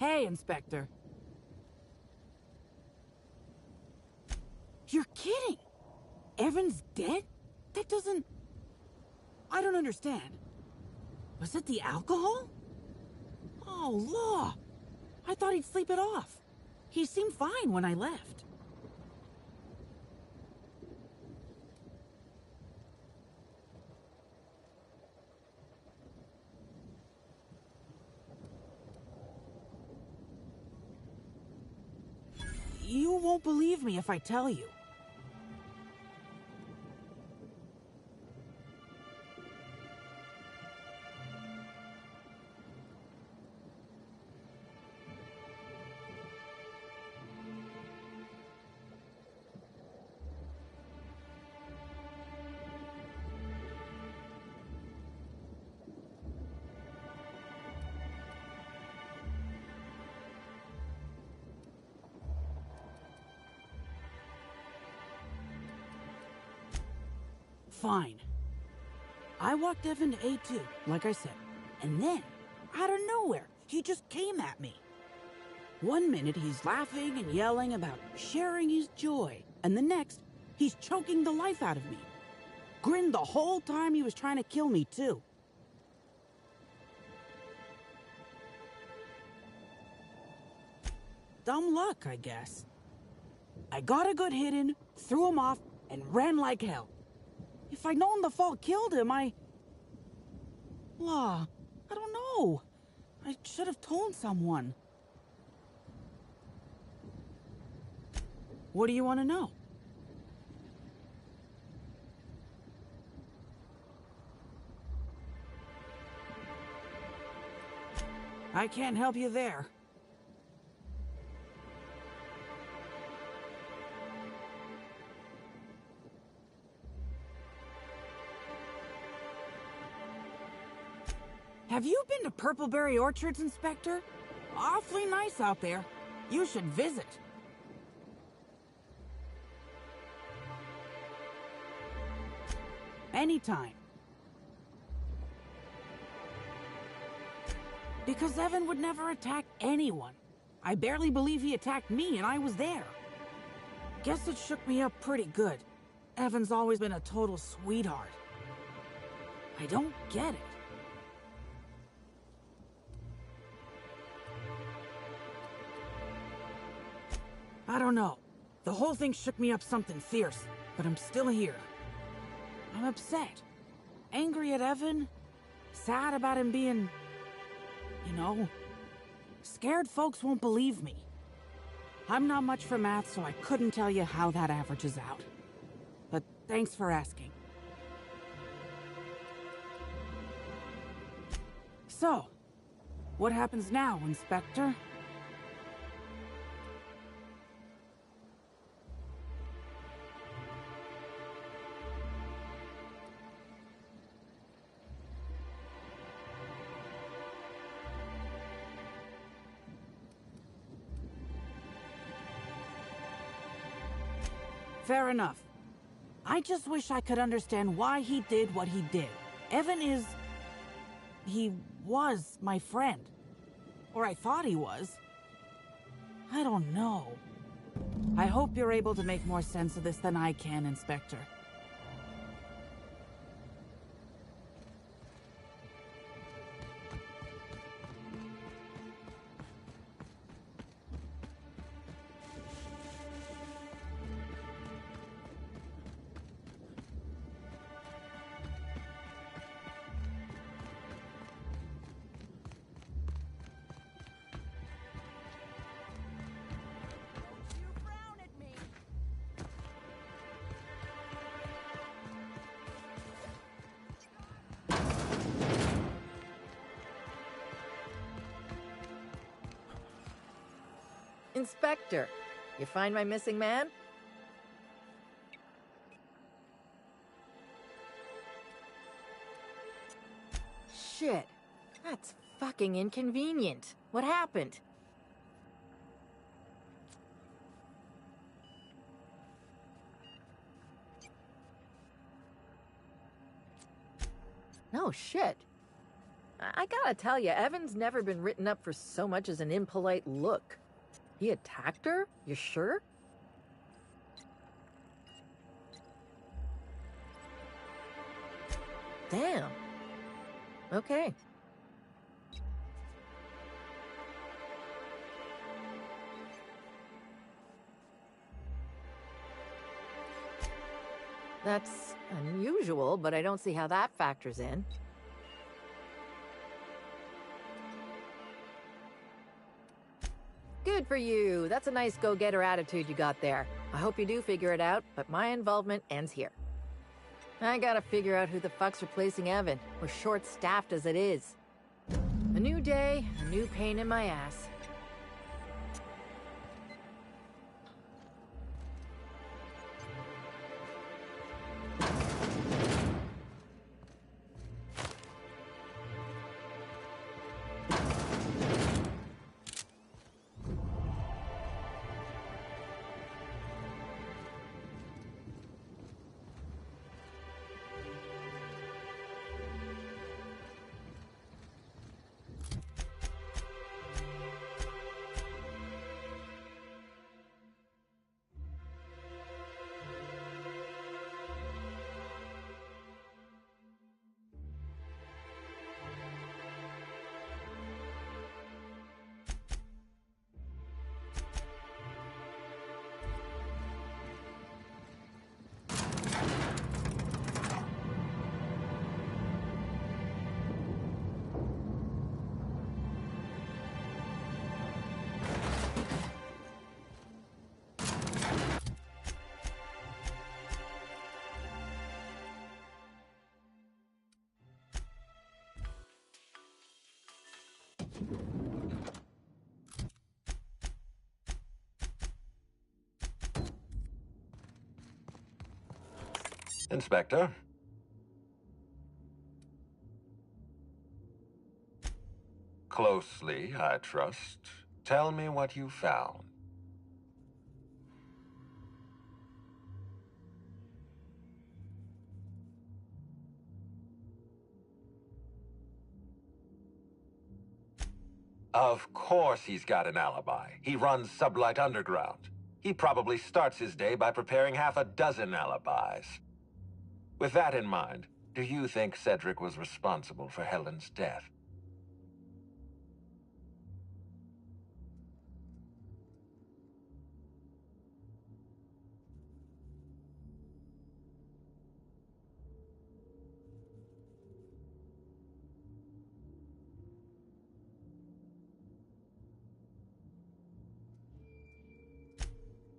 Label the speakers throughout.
Speaker 1: Hey, Inspector. You're kidding! Evan's dead? That doesn't... I don't understand. Was it the alcohol? Oh, law! I thought he'd sleep it off. He seemed fine when I left. You won't believe me if I tell you. Fine. I walked Evan to A2, like I said. And then, out of nowhere, he just came at me. One minute he's laughing and yelling about sharing his joy, and the next, he's choking the life out of me. Grinned the whole time he was trying to kill me, too. Dumb luck, I guess. I got a good hit in, threw him off, and ran like hell. If I'd known the fall killed him, I don't know. I should have told someone. What do you want to know? I can't help you there. Have you been to Purpleberry Orchards, Inspector? Awfully nice out there. You should visit. Anytime. Because Evan would never attack anyone. I barely believe he attacked me, and I was there. Guess it shook me up pretty good. Evan's always been a total sweetheart. I don't get it. I don't know. The whole thing shook me up something fierce, but I'm still here. I'm upset. Angry at Evan. Sad about him being... you know... scared folks won't believe me. I'm not much for math, so I couldn't tell you how that averages out. But thanks for asking. So, what happens now, Inspector? Fair enough. I just wish I could understand why he did what he did. Evan is... he was my friend. Or I thought he was. I don't know. I hope you're able to make more sense of this than I can, Inspector.
Speaker 2: Inspector, you find my missing man? Shit, that's fucking inconvenient. What happened? No shit. I gotta tell you, Evan's never been written up for so much as an impolite look. He attacked her? You sure? Damn. Okay. That's unusual, but I don't see how that factors in. Good for you. That's a nice go-getter attitude you got there. I hope you do figure it out, but my involvement ends here. I gotta figure out who the fuck's replacing Evan. We're short-staffed as it is. A new day, a new pain in my ass.
Speaker 3: Inspector? Closely, I trust. Tell me what you found. Of course he's got an alibi. He runs Sublight Underground. He probably starts his day by preparing half a dozen alibis. With that in mind, do you think Cedric was responsible for Helen's death?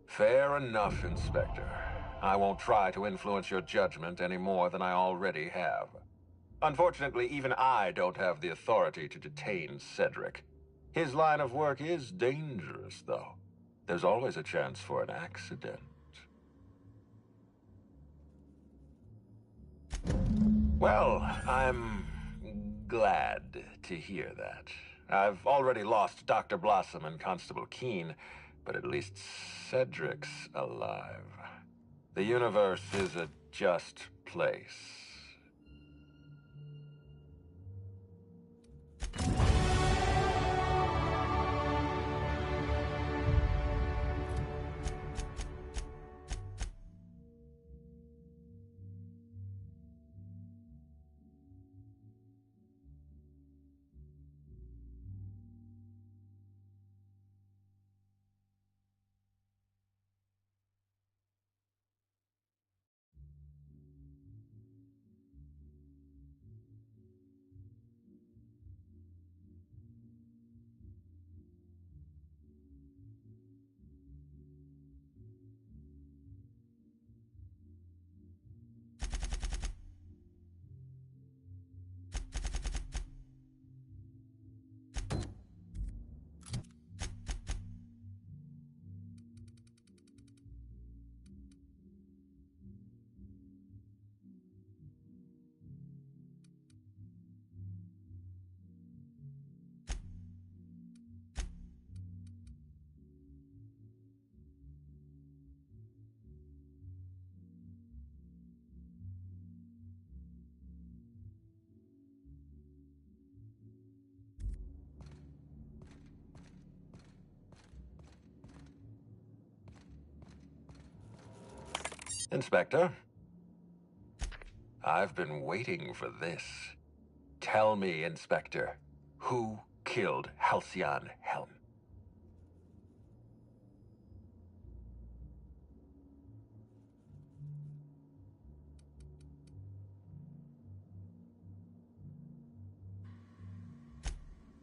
Speaker 3: Fair enough, Inspector. I won't try to influence your judgment any more than I already have. Unfortunately, even I don't have the authority to detain Cedric. His line of work is dangerous, though. There's always a chance for an accident. Well, I'm glad to hear that. I've already lost Dr. Blossom and Constable Keene, but at least Cedric's alive. The universe is a just place. Inspector, I've been waiting for this. Tell me, Inspector, who killed Halcyon Helen?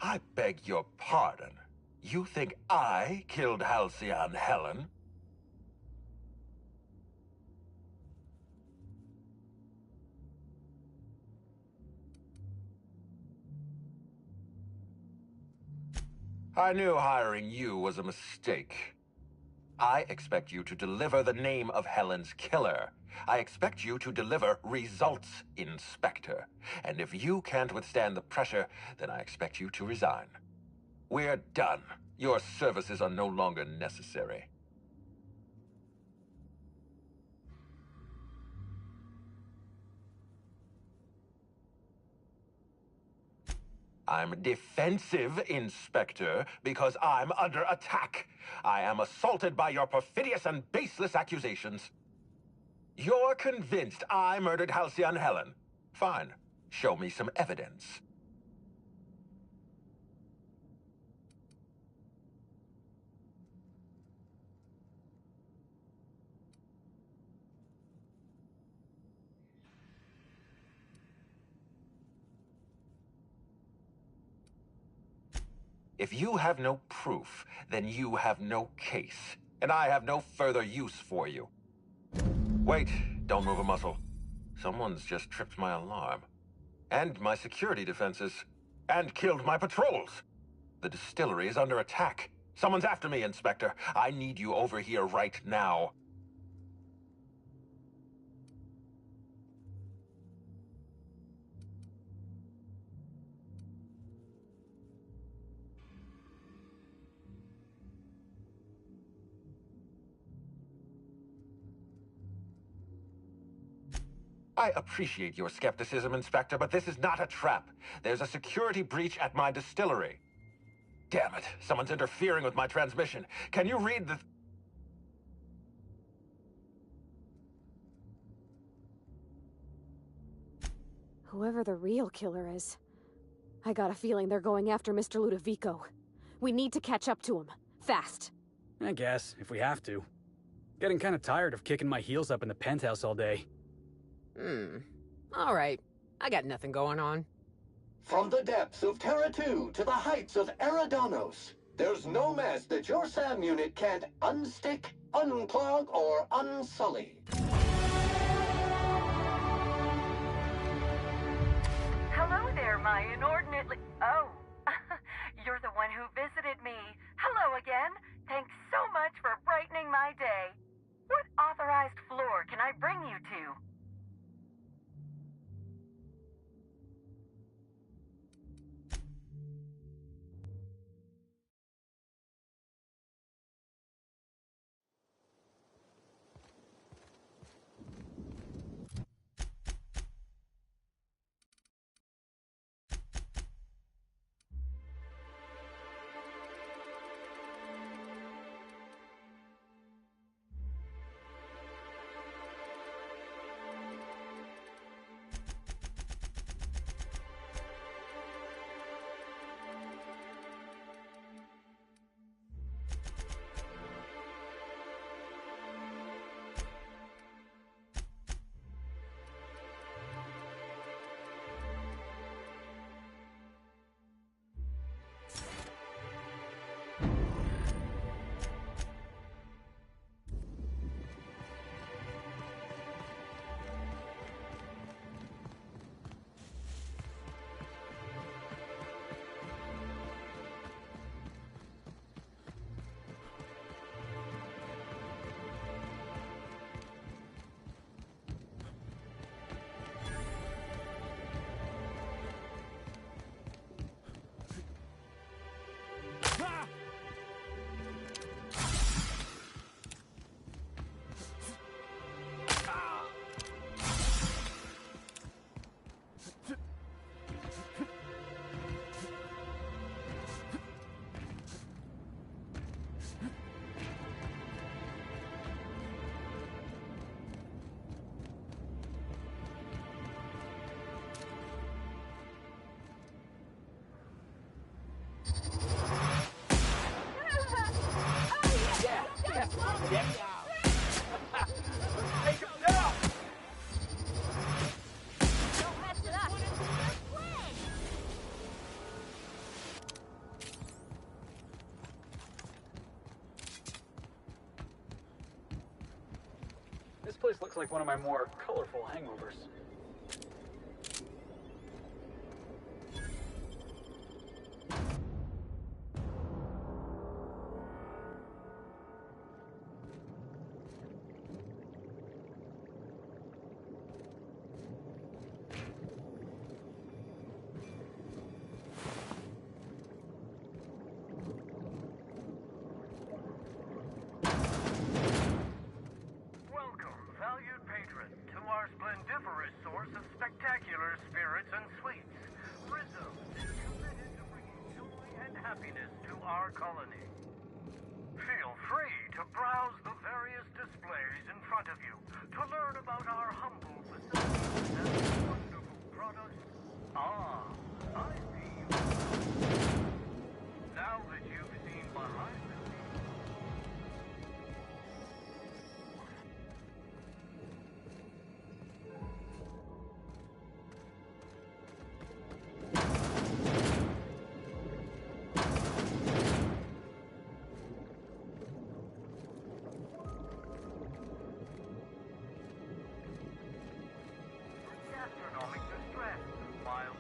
Speaker 3: I beg your pardon. You think I killed Halcyon Helen? I knew hiring you was a mistake. I expect you to deliver the name of Helen's killer. I expect you to deliver results, Inspector. And if you can't withstand the pressure, then I expect you to resign. We're done. Your services are no longer necessary. I'm defensive, Inspector, because I'm under attack. I am assaulted by your perfidious and baseless accusations. You're convinced I murdered Halcyon Helen. Fine. Show me some evidence. If you have no proof, then you have no case, and I have no further use for you. Wait, don't move a muscle. Someone's just tripped my alarm. And my security defenses. And killed my patrols. The distillery is under attack. Someone's after me, Inspector. I need you over here right now. I appreciate your skepticism, Inspector, but this is not a trap. There's a security breach at my distillery. Damn it, someone's interfering with my transmission. Can you read the...
Speaker 4: Whoever the real killer is, I got a feeling they're going after Mr. Ludovico. We need to catch up to him. Fast.
Speaker 5: I guess, if we have to. Getting kind of tired of kicking my heels up in the penthouse all day.
Speaker 6: All right. I got nothing going on.
Speaker 7: From the depths of Terra 2 to the heights of Eridanos, there's no mess that your SAM unit can't unstick, unclog, or unsully.
Speaker 8: Hello there, my inordinately... Oh, you're the one who visited me. Hello again. Thanks so much for brightening my day. What authorized floor can I bring you to?
Speaker 5: Take him down!
Speaker 4: Don't mess it up!
Speaker 5: This place looks like one of my more colorful hangovers.
Speaker 9: Welcome, valued patron, to our splendiferous source of spectacular spirits and sweets. Rizzo is committed to bringing joy and happiness to our colony. Feel free to browse the various displays in front of you to learn about our humble facilities and wonderful products. Ah, I see you. Now that you've seen behind the scenes, gastronomic distress, mild.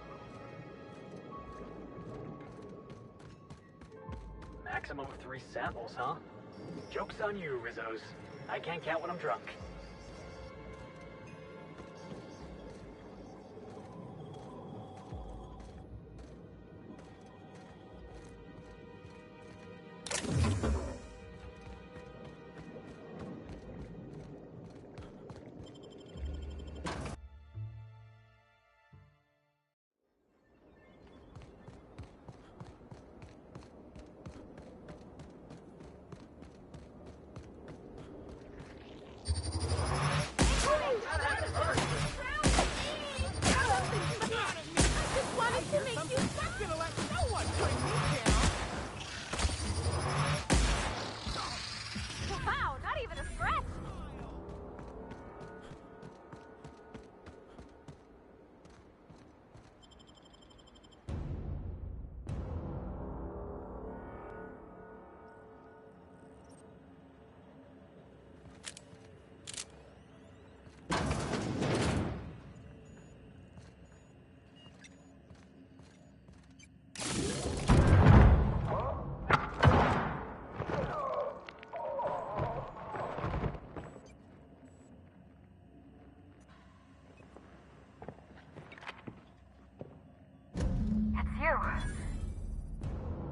Speaker 5: Maximum of 3 samples, huh? Joke's on you, Rizzos. I can't count when I'm drunk.
Speaker 4: Wow, not even a scratch!
Speaker 8: It's you.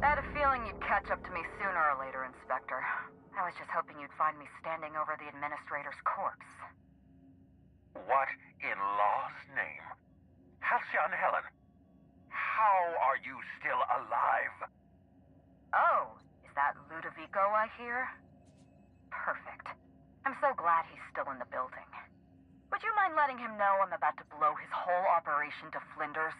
Speaker 8: I had a feeling you'd catch up to me sooner or later, Inspector. I was just hoping you'd find me standing over the administrator's corpse.
Speaker 3: What in law's name? Halcyon Helen, how are you still alive?
Speaker 8: Oh, is that Ludovico I hear? Perfect. I'm so glad he's still in the building. Would you mind letting him know I'm about to blow his whole operation to flinders?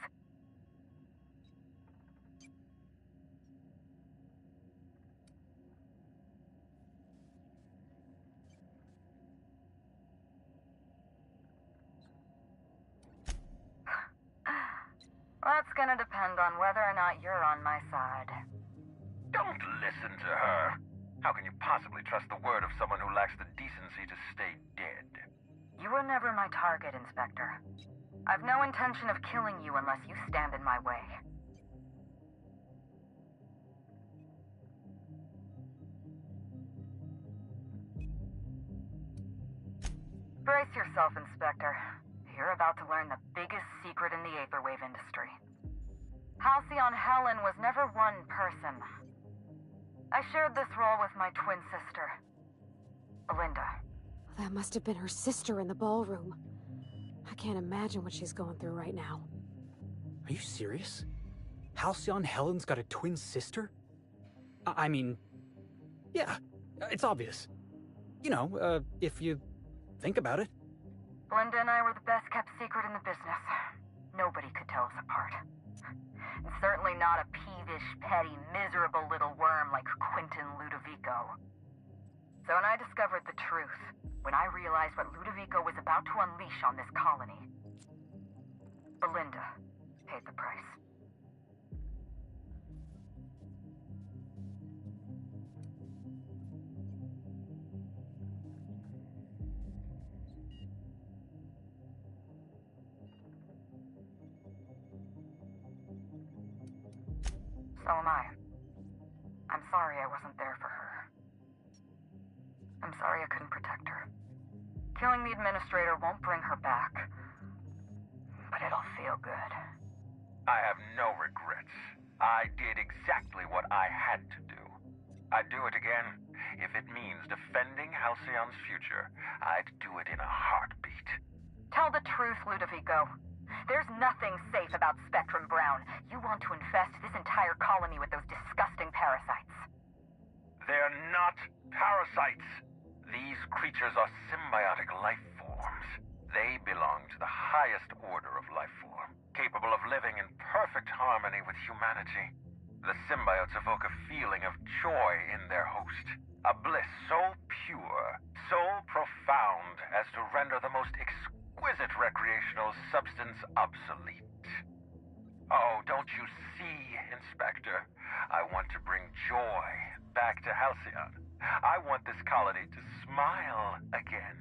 Speaker 8: That's gonna depend on whether or not you're on my side.
Speaker 3: Don't listen to her. How can you possibly trust the word of someone who lacks the decency to stay dead?
Speaker 8: You were never my target, Inspector. I've no intention of killing you unless you stand in my way. Brace yourself, Inspector. You're about to learn the biggest secret in the Vaporwave industry. Halcyon Helen was never one person. I shared this role with my twin sister, Belinda.
Speaker 4: That must have been her sister in the ballroom. I can't imagine what she's going through right now.
Speaker 5: Are you serious? Halcyon Helen's got a twin sister? I mean, yeah, it's obvious. You know, if you think about it.
Speaker 8: Belinda and I were the best kept secret in the business. Nobody could tell us apart. And certainly not a peevish, petty, miserable little worm like Quentin Ludovico. So when I discovered the truth, when I realized what Ludovico was about to unleash on this colony, Belinda paid the price. So am I. I'm sorry I wasn't there for her. I'm sorry I couldn't protect her. Killing the administrator won't bring her back, but it'll feel good.
Speaker 3: I have no regrets. I did exactly what I had to do. I'd do it again. If it means defending Halcyon's future, I'd do it in a heartbeat.
Speaker 8: Tell the truth, Ludovico. There's nothing safe about Spectrum Brown. You want to infest this entire colony with those disgusting parasites.
Speaker 3: They're not parasites. These creatures are symbiotic life forms. They belong to the highest order of life form, capable of living in perfect harmony with humanity. The symbiotes evoke a feeling of joy in their host, a bliss so pure, so profound as to render the most exquisite recreational substance obsolete. Oh, don't you see, Inspector? I want to bring joy back to Halcyon. I want this colony to smile again.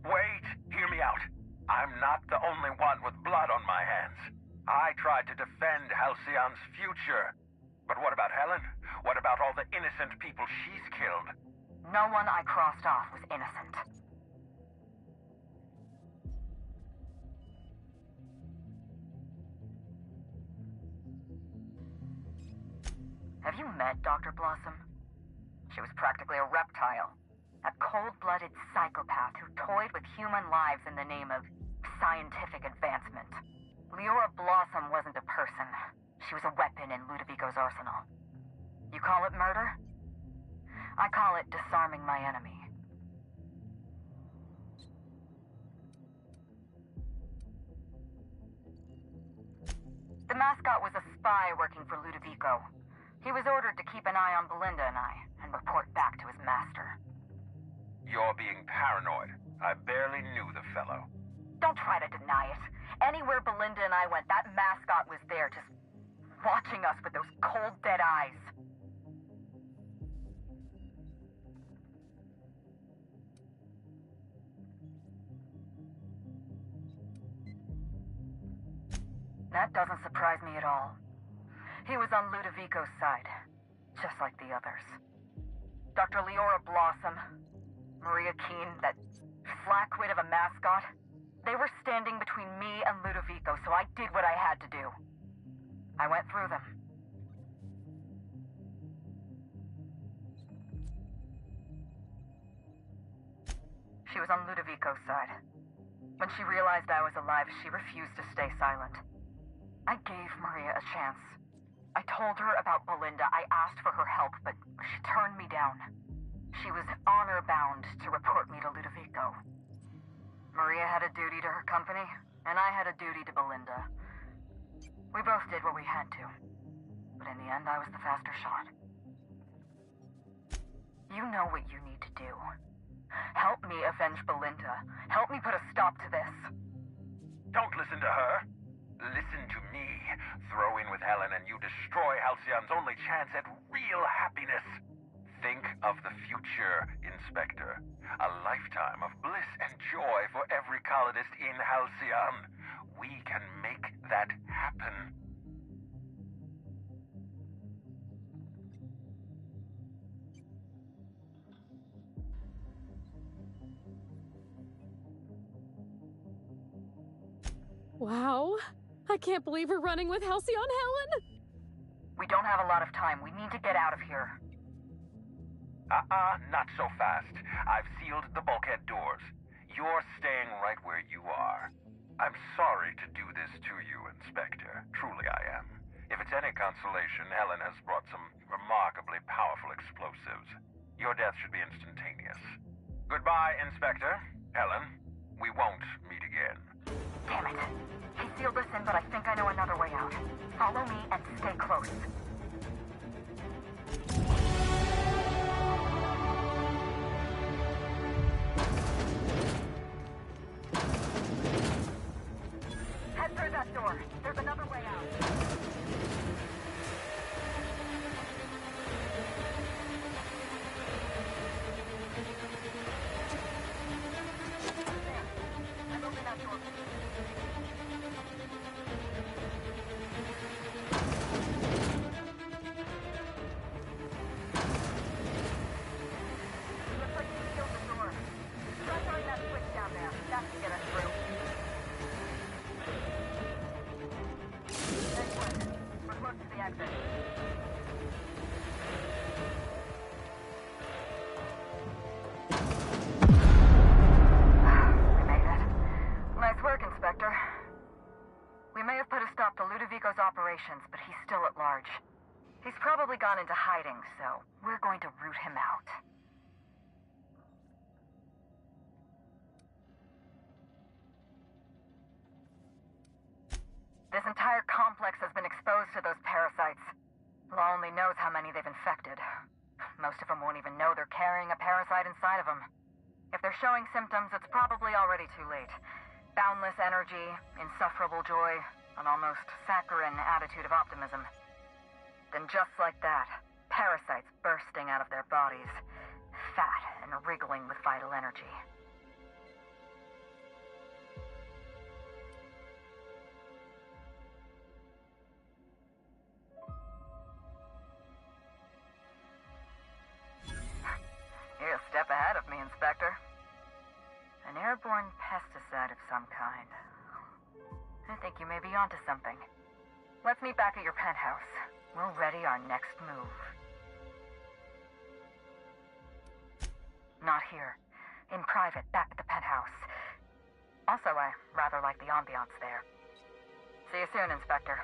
Speaker 3: Wait, hear me out. I'm not the only one with blood on my hands. I tried to defend Halcyon's future. But what about Helen? What about all the innocent people she's killed?
Speaker 8: No one I crossed off was innocent. Have you met Dr. Blossom? She was practically a reptile. A cold-blooded psychopath who toyed with human lives in the name of scientific advancement. Leora Blossom wasn't a person. She was a weapon in Ludovico's arsenal. You call it murder? I call it disarming my enemy. The mascot was a spy working for Ludovico. He was ordered to keep an eye on Belinda and I, and report back to his master.
Speaker 3: You're being paranoid. I barely knew the fellow.
Speaker 8: Don't try to deny it. Anywhere Belinda and I went, that mascot was there, just watching us with those cold, dead eyes. That doesn't surprise me at all. He was on Ludovico's side, just like the others. Dr. Leora Blossom, Maria Keene, that flackwit of a mascot, they were standing between me and Ludovico, so I did what I had to do. I went through them. She was on Ludovico's side. When she realized I was alive, she refused to stay silent. I gave Maria a chance. I told her about Belinda. I asked for her help, but she turned me down. She was honor-bound to report me to Ludovico. Maria had a duty to her company, and I had a duty to Belinda. We both did what we had to. But in the end, I was the faster shot. You know what you need to do. Help me avenge Belinda. Help me put a stop to this.
Speaker 3: Don't listen to her. Listen to me. Throw in with Helen and you destroy Halcyon's only chance at real happiness. Think of the future, Inspector. A lifetime of bliss and joy for every colonist in Halcyon. We can make that happen.
Speaker 4: Wow. I can't believe we're running with Halcyon Helen!
Speaker 8: We don't have a lot of time. We need to get out of here.
Speaker 3: Not so fast. I've sealed the bulkhead doors. You're staying right where you are. I'm sorry to do this to you, Inspector. Truly I am. If it's any consolation, Helen has brought some remarkably powerful explosives. Your death should be instantaneous. Goodbye, Inspector. Helen, we won't meet again.
Speaker 8: Damn it. He sealed us in, but I think I know another way out. Follow me and stay close. Head through that door. There's another way out. I'm opening that door. Looks like you sealed the door. Try throwing that switch down there. That can get us through. Excellent. We're close to the exit. We made it. Nice work, Inspector. We may have put a stop to Ludovico's operations, but he's still at large. He's probably gone into hiding, so we're going to root him out. This entire complex has been exposed to those parasites. Law only knows how many they've infected. Most of them won't even know they're carrying a parasite inside of them. If they're showing symptoms, it's probably already too late. Boundless energy, insufferable joy, an almost saccharine attitude of optimism. Then just like that, parasites bursting out of their bodies, fat and wriggling with vital energy. You're a step ahead of me, Inspector. An airborne pesticide of some kind. I think you may be onto something. Let's meet back at your penthouse. We'll ready our next move. Not here. In private, back at the penthouse. Also, I rather like the ambiance there. See you soon, Inspector.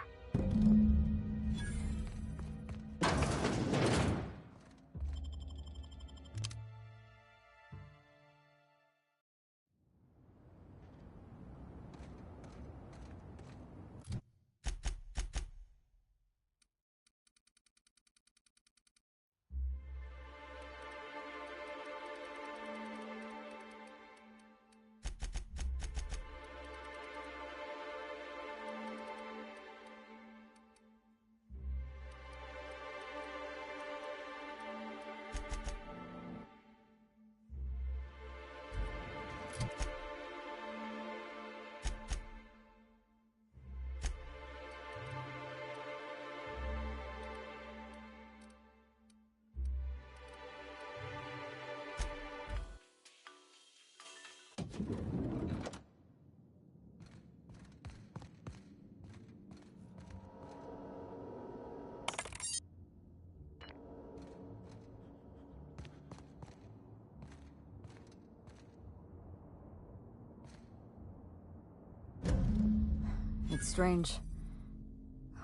Speaker 10: It's strange.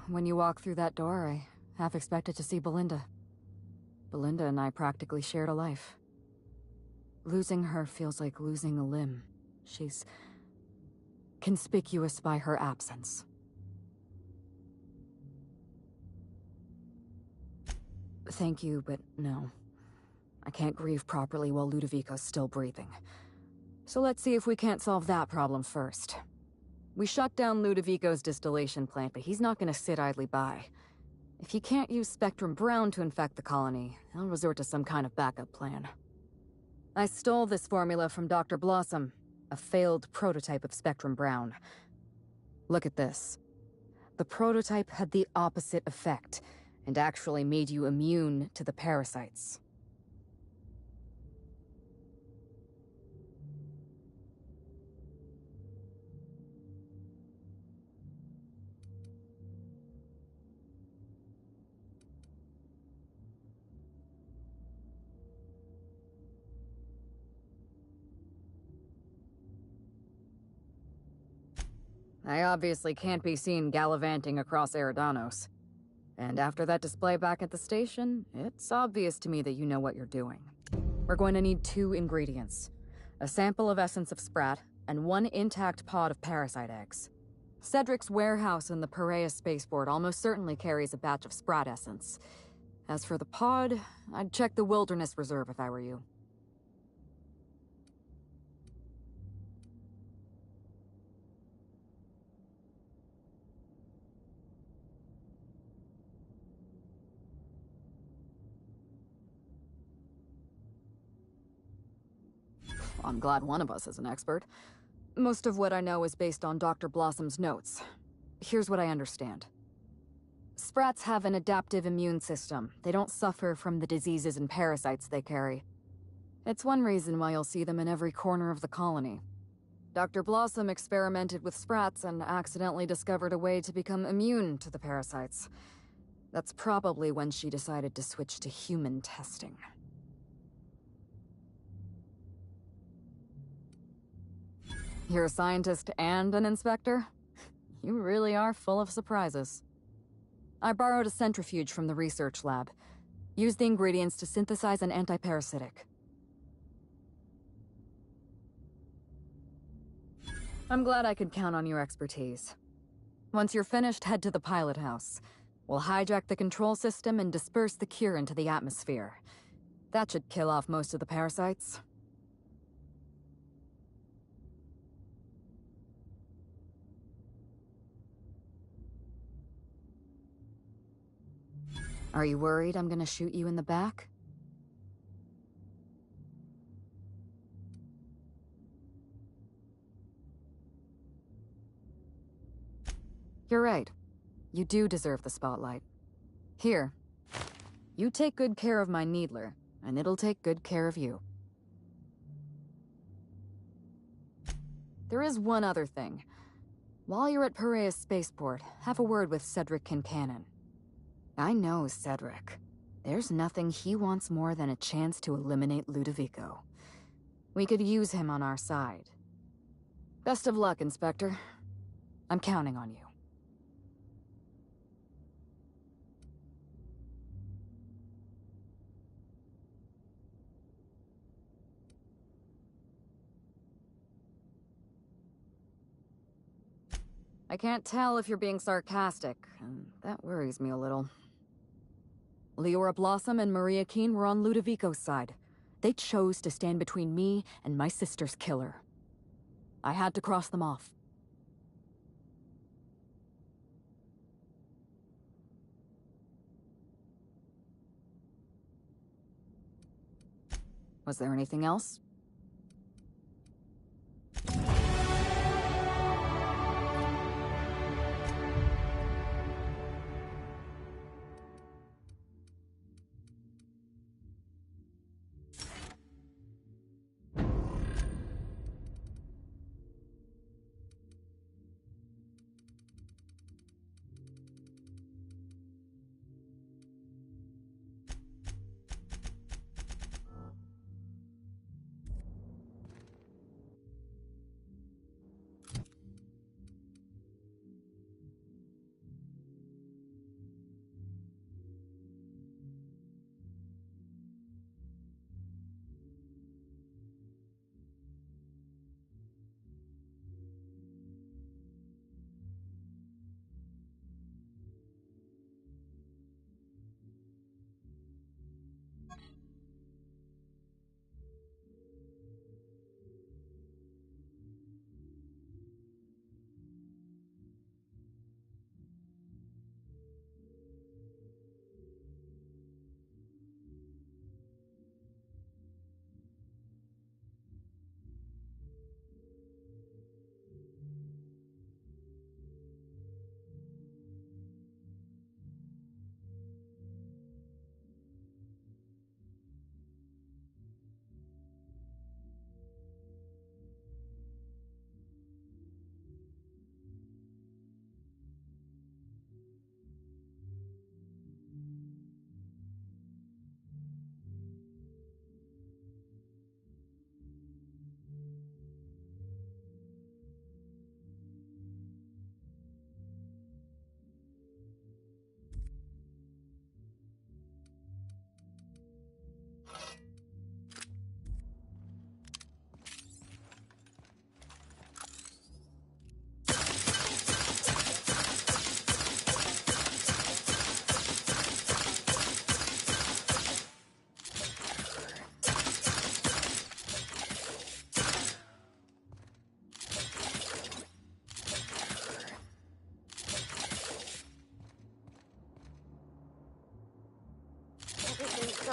Speaker 10: When you walk through that door, I half expected to see Belinda. Belinda and I practically shared a life. Losing her feels like losing a limb. She's conspicuous by her absence. Thank you, but no. I can't grieve properly while Ludovico's still breathing. So let's see if we can't solve that problem first. We shut down Ludovico's distillation plant, but he's not gonna sit idly by. If he can't use Spectrum Brown to infect the colony, he'll resort to some kind of backup plan. I stole this formula from Dr. Blossom, a failed prototype of Spectrum Brown. Look at this. The prototype had the opposite effect, and actually made you immune to the parasites. I obviously can't be seen gallivanting across Eridanos. And after that display back at the station, it's obvious to me that you know what you're doing. We're going to need 2 ingredients. A sample of essence of Sprat, and 1 intact pod of parasite eggs. Cedric's warehouse in the Perea spaceport almost certainly carries a batch of Sprat essence. As for the pod, I'd check the Wilderness Reserve if I were you. I'm glad one of us is an expert. Most of what I know is based on Dr. Blossom's notes. Here's what I understand. Sprats have an adaptive immune system. They don't suffer from the diseases and parasites they carry. It's one reason why you'll see them in every corner of the colony. Dr. Blossom experimented with Sprats and accidentally discovered a way to become immune to the parasites. That's probably when she decided to switch to human testing. You're a scientist and an inspector? You really are full of surprises. I borrowed a centrifuge from the research lab. Used the ingredients to synthesize an antiparasitic. I'm glad I could count on your expertise. Once you're finished, head to the pilot house. We'll hijack the control system and disperse the cure into the atmosphere. That should kill off most of the parasites. Are you worried I'm gonna shoot you in the back? You're right. You do deserve the spotlight. Here. You take good care of my Needler, and it'll take good care of you. There is one other thing. While you're at Perea's spaceport, have a word with Cedric Kincannon. I know Cedric. There's nothing he wants more than a chance to eliminate Ludovico. We could use him on our side. Best of luck, Inspector. I'm counting on you. I can't tell if you're being sarcastic, and that worries me a little. Leora Blossom and Maria Keene were on Ludovico's side. They chose to stand between me and my sister's killer. I had to cross them off. Was there anything else?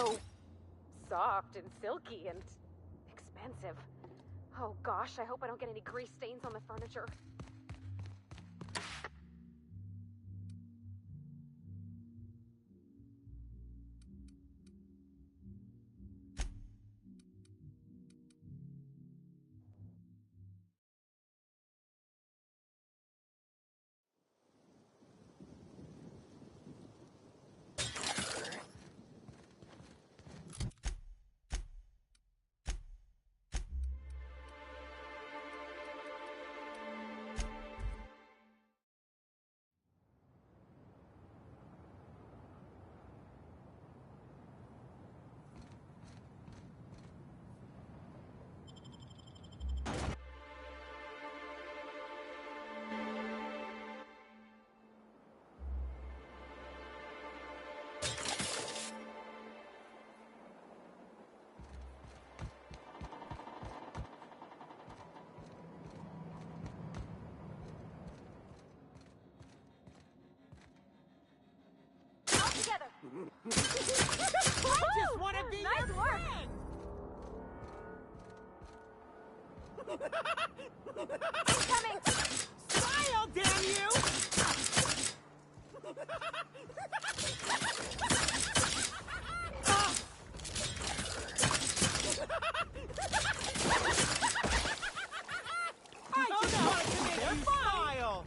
Speaker 4: so soft and silky and expensive. Oh gosh, I hope I don't get any grease stains on the furniture.
Speaker 1: I just want to be
Speaker 4: nice
Speaker 1: your
Speaker 4: work.
Speaker 1: friend!
Speaker 4: Coming!
Speaker 1: Smile, damn you! I just wanted to make you smile!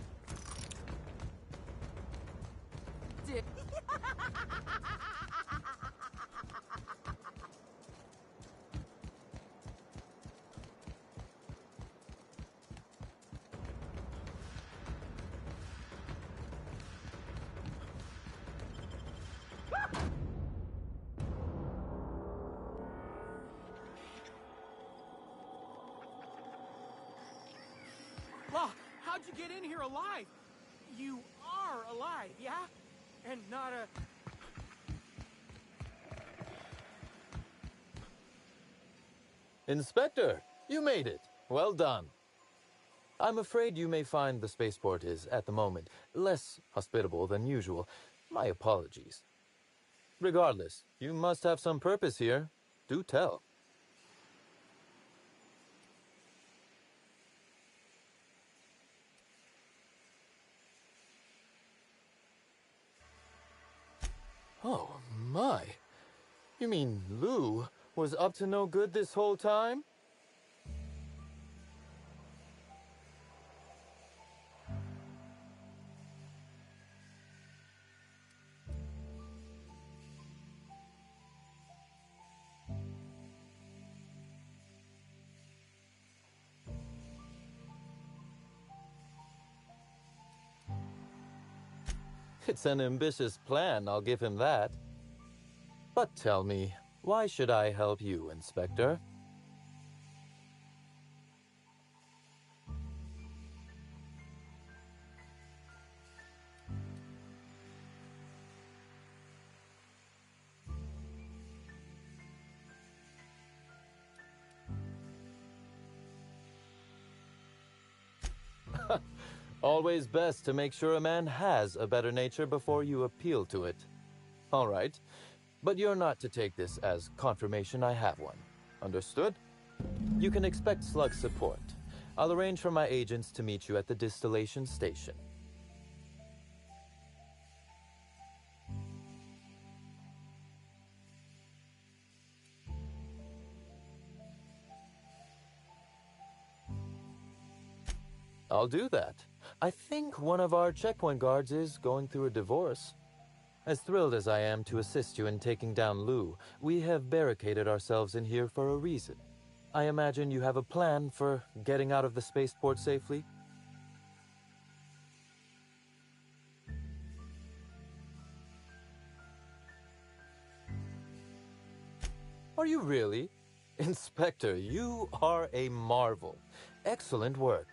Speaker 1: Law, how'd you get in here alive? You are alive, yeah? And not a...
Speaker 11: Inspector, you made it. Well done. I'm afraid you may find the spaceport is, at the moment, less hospitable than usual. My apologies. Regardless, you must have some purpose here. Do tell. Oh, my. You mean Lou was up to no good this whole time? It's an ambitious plan, I'll give him that. But tell me, why should I help you, Inspector? Always best to make sure a man has a better nature before you appeal to it. All right, but you're not to take this as confirmation I have one. Understood? You can expect Slug support. I'll arrange for my agents to meet you at the distillation station. I'll do that. I think one of our checkpoint guards is going through a divorce. As thrilled as I am to assist you in taking down Lou, we have barricaded ourselves in here for a reason. I imagine you have a plan for getting out of the spaceport safely? Are you really? Inspector, you are a marvel. Excellent work.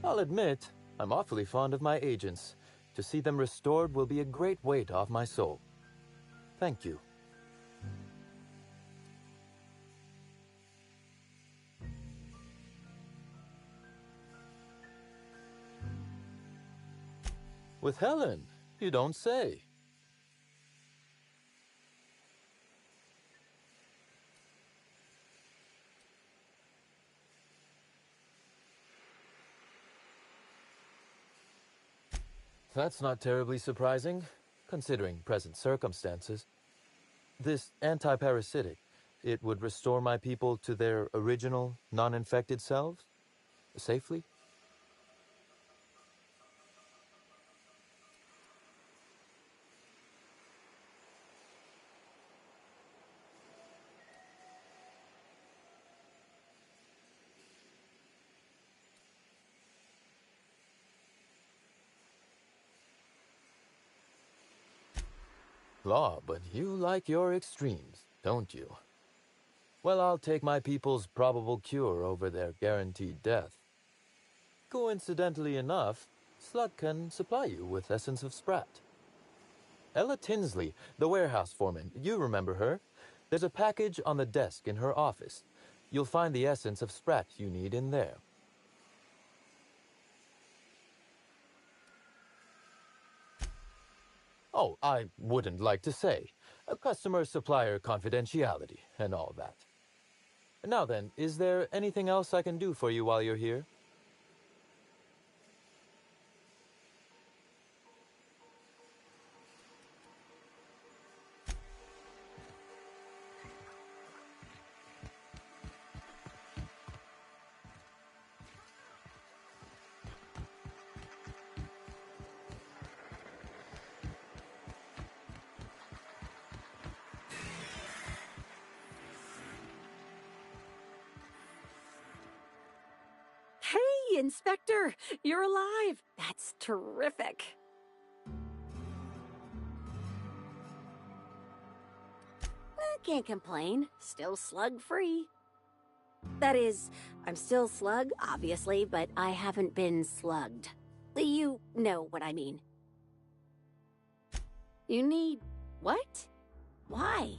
Speaker 11: I'll admit, I'm awfully fond of my agents. To see them restored will be a great weight off my soul. Thank you. With Helen, you don't say. That's not terribly surprising, considering present circumstances. This anti-parasitic, it would restore my people to their original, non-infected selves? Safely? Law, but you like your extremes, don't you? Well, I'll take my people's probable cure over their guaranteed death. Coincidentally enough, Slug can supply you with Essence of Sprat. Ella Tinsley, the warehouse foreman, you remember her? There's a package on the desk in her office. You'll find the Essence of Sprat you need in there. Oh, I wouldn't like to say. A customer-supplier confidentiality and all that. Now then, is there anything else I can do for you while you're here?
Speaker 12: Hey, Inspector! You're alive! That's terrific! Can't complain. Still slug-free. That is, I'm still slug, obviously, but I haven't been slugged. You know what I mean. You need... what? Why?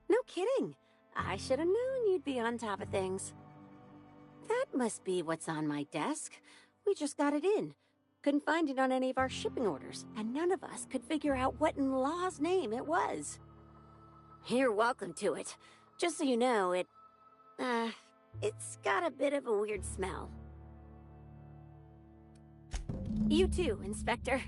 Speaker 12: No kidding. I should have known you'd be on top of things. That must be what's on my desk. We just got it in. Couldn't find it on any of our shipping orders, and none of us could figure out what in law's name it was. You're welcome to it. Just so you know, it's got a bit of a weird smell. You too, Inspector.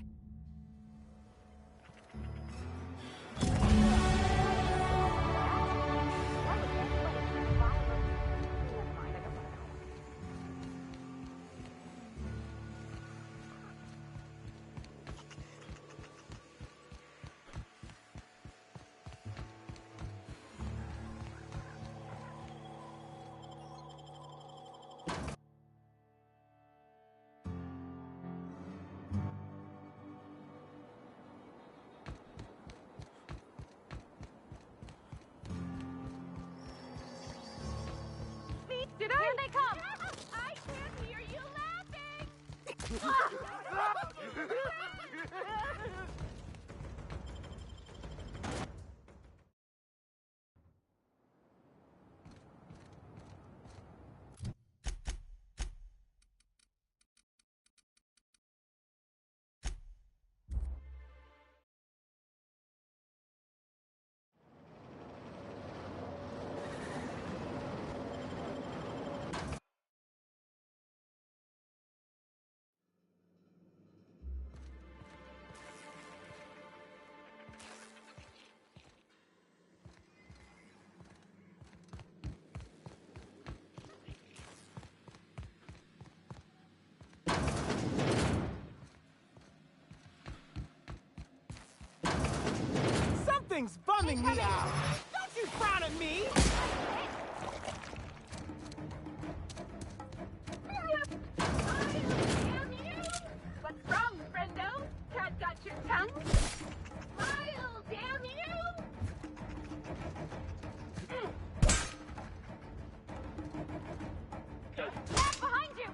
Speaker 8: Here they come! I can't hear you laughing!
Speaker 13: Something's bumming me out! Don't you frown at me!
Speaker 8: Damn you! What's wrong, friendo? Cat got your tongue? I'll damn you! Cat behind you!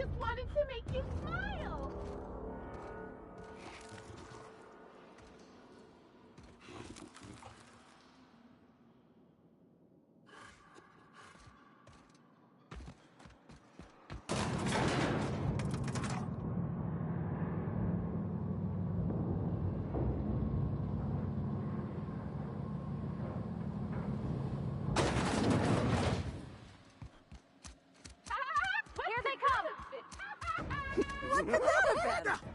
Speaker 14: just wanted to make you smile.
Speaker 12: Here they come! What could that have been?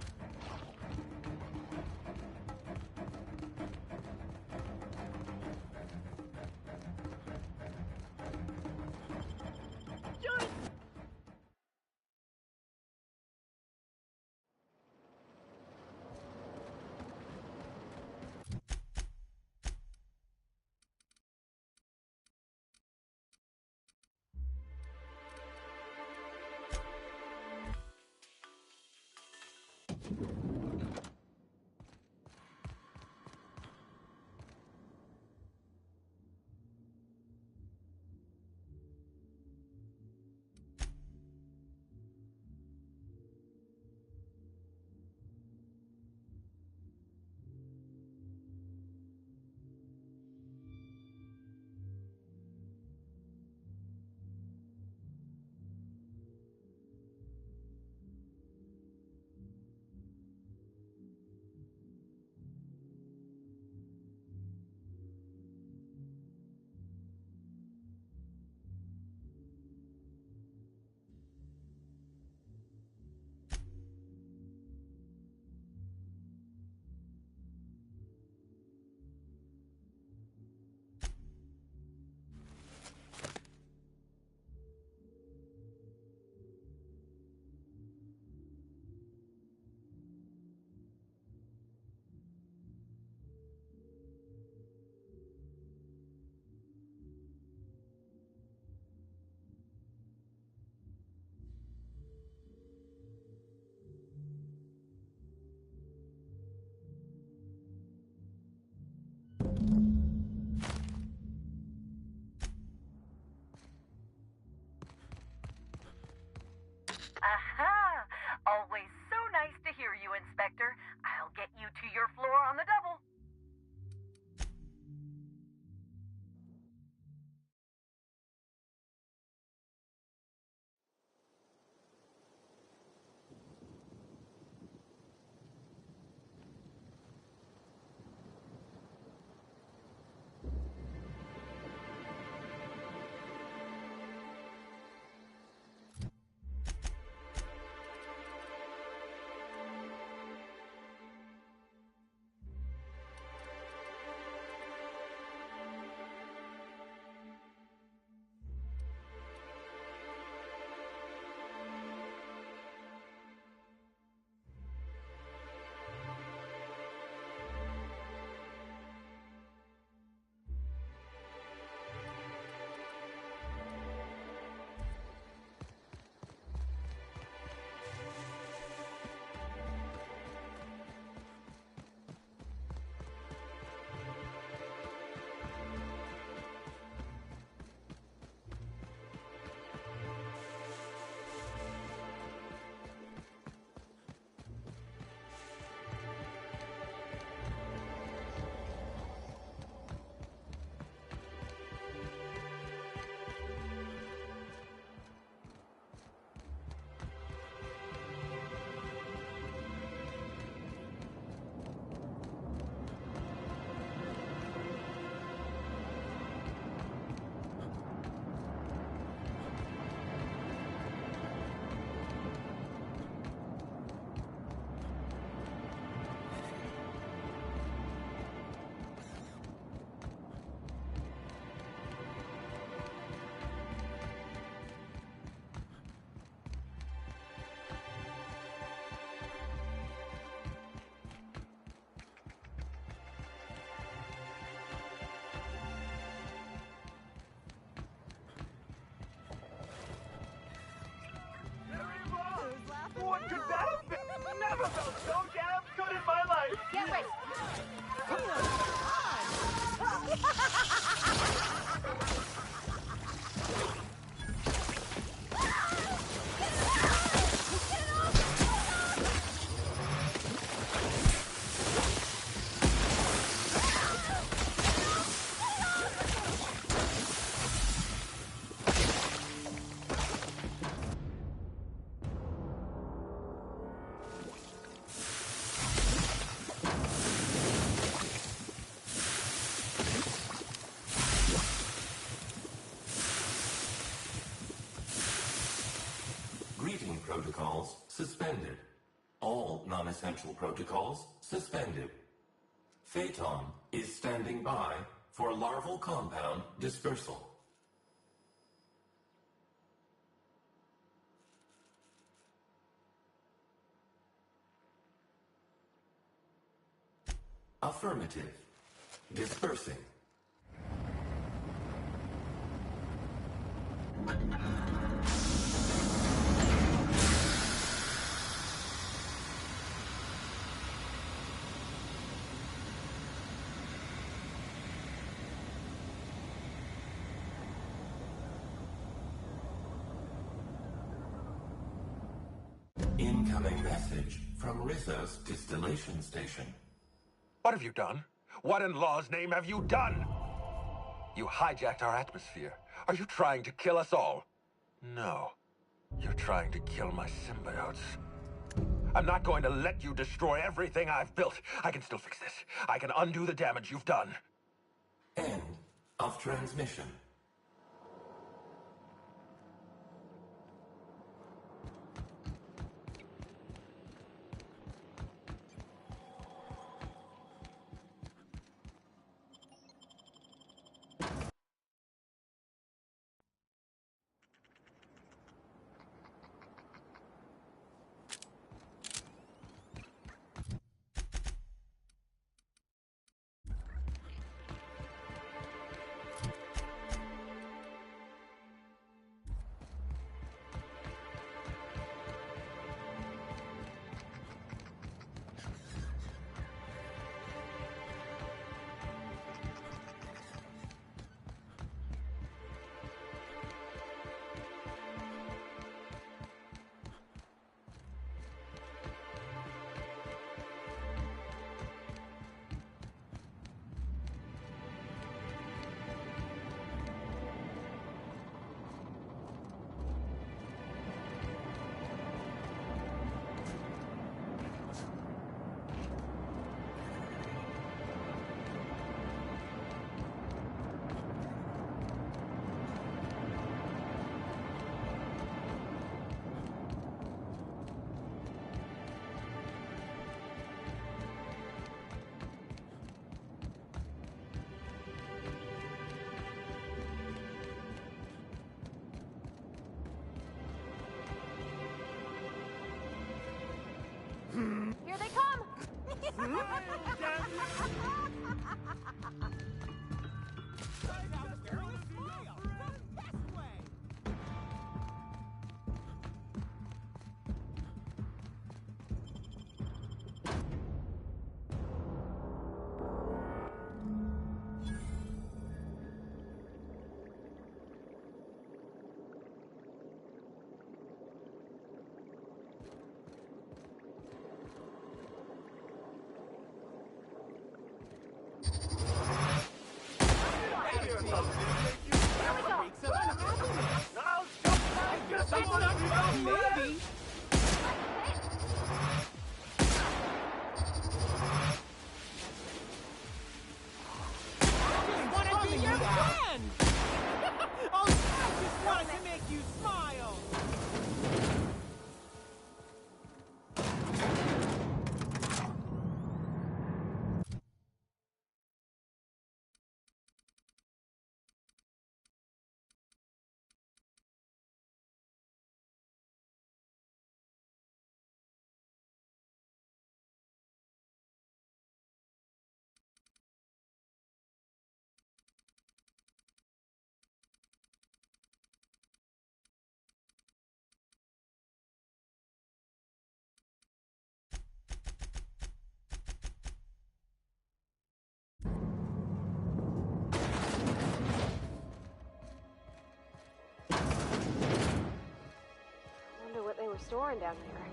Speaker 8: Aha! Always so nice to hear you, Inspector. I'll get you to your floor on the double.
Speaker 13: What could that have been? Never felt so damn good in my life!
Speaker 12: Get ready!
Speaker 15: protocols suspended. All non-essential protocols suspended. Phaeton is standing by for larval compound dispersal. Affirmative. Dispersing. Incoming message from Rizzo's distillation station.
Speaker 3: What have you done? What in law's name have you done? You hijacked our atmosphere. Are you trying to kill us all? No. You're trying to kill my symbiotes. I'm not going to let you destroy everything I've built. I can still fix this. I can undo the damage you've done.
Speaker 15: End of transmission.
Speaker 14: Here they come!
Speaker 13: Maybe.
Speaker 4: Storing down here.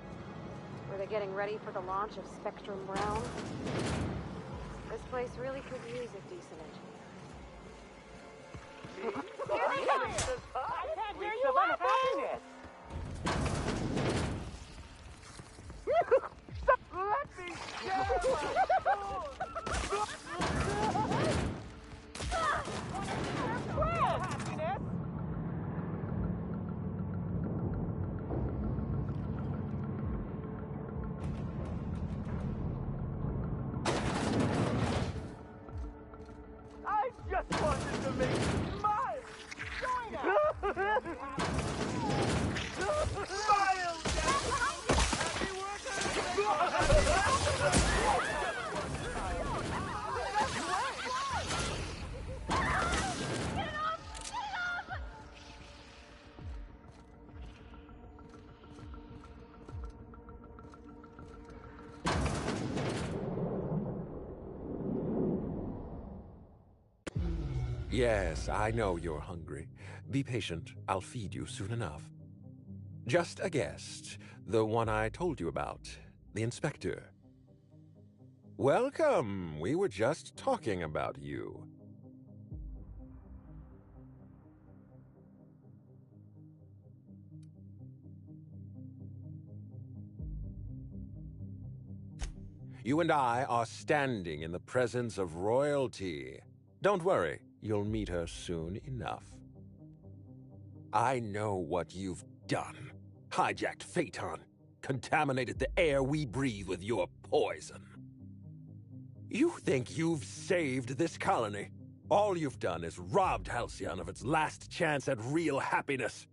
Speaker 4: Were they getting ready for the launch of Spectrum Realm? This place really could use a decent engineer.
Speaker 14: Here they come! I can't hear you laughing!
Speaker 13: Let me share happiness!
Speaker 3: Yes, I know you're hungry. Be patient. I'll feed you soon enough. Just a guest. The one I told you about. The inspector. Welcome. We were just talking about you. You and I are standing in the presence of royalty. Don't worry, you'll meet her soon enough. I know what you've done. Hijacked Phaeton. Contaminated the air we breathe with your poison. You think you've saved this colony? All you've done is robbed Halcyon of its last chance at real happiness.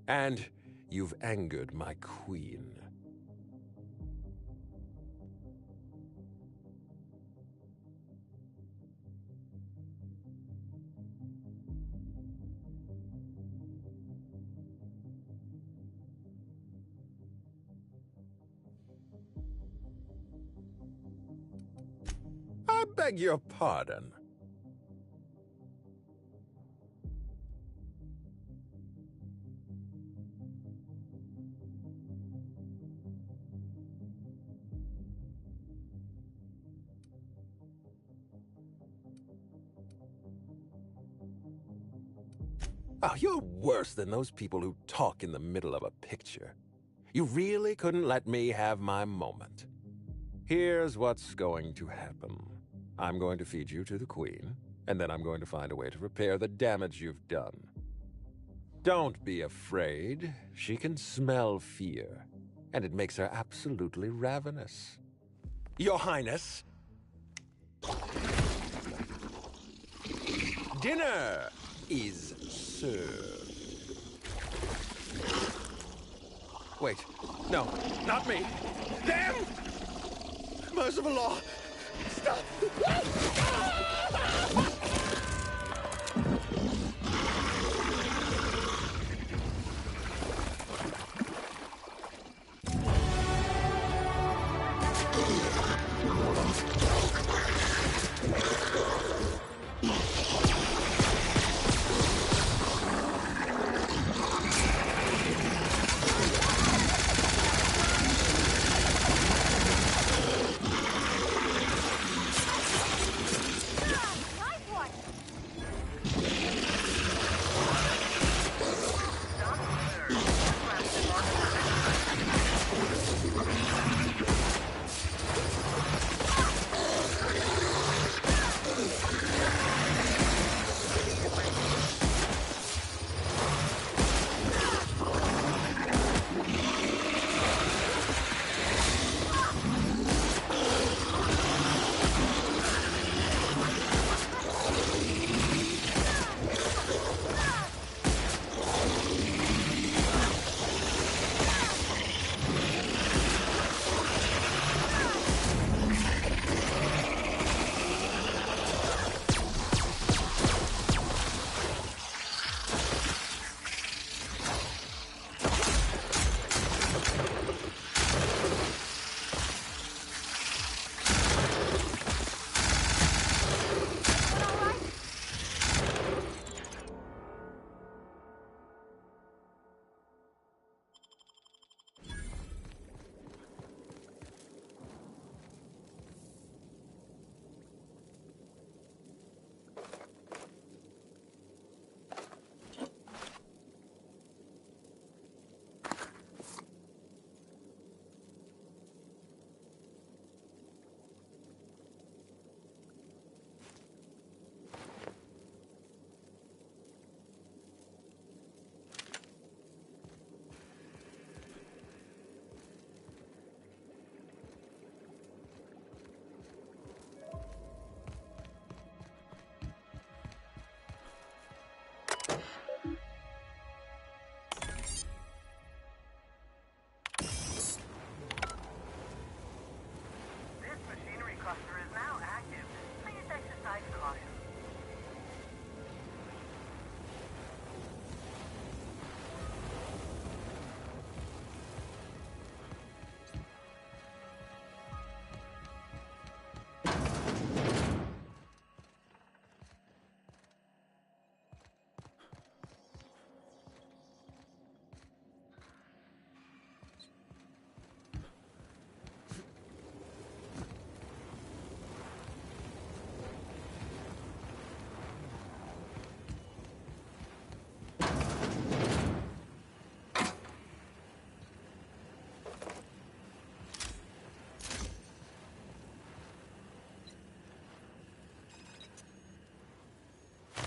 Speaker 3: And you've angered my queen. I beg your pardon. Oh, you're worse than those people who talk in the middle of a picture. You really couldn't let me have my moment. Here's what's going to happen. I'm going to feed you to the Queen, and then I'm going to find a way to repair the damage you've done. Don't be afraid. She can smell fear, and it makes her absolutely ravenous. Your Highness! Dinner is served. Wait, no, not me. Damn! Merciful law! Stop!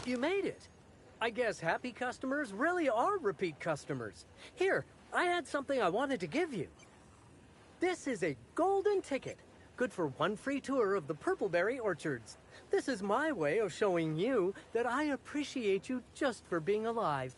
Speaker 16: You made it. I guess happy customers really are repeat customers. Here, I had something I wanted to give you. This is a golden ticket, good for one free tour of the Purpleberry Orchards. This is my way of showing you that I appreciate you just for being alive.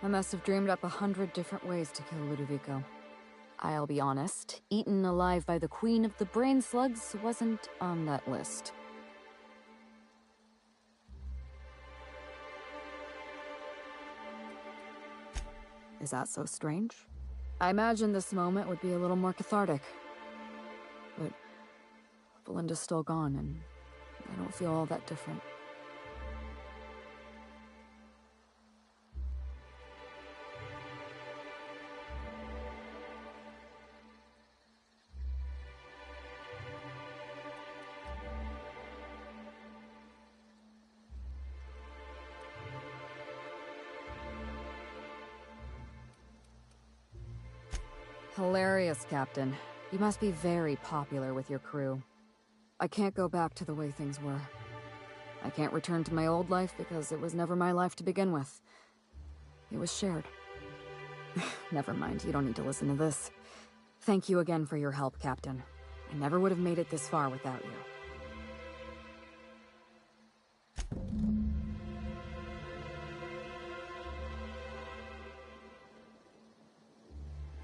Speaker 10: I must have dreamed up 100 different ways to kill Ludovico. I'll be honest, eaten alive by the Queen of the Brain Slugs wasn't on that list. Is that so strange? I imagine this moment would be a little more cathartic. But Belinda's still gone, and I don't feel all that different. Hilarious, Captain. You must be very popular with your crew. I can't go back to the way things were. I can't return to my old life because it was never my life to begin with. It was shared. Never mind, you don't need to listen to this. Thank you again for your help, Captain. I never would have made it this far without you.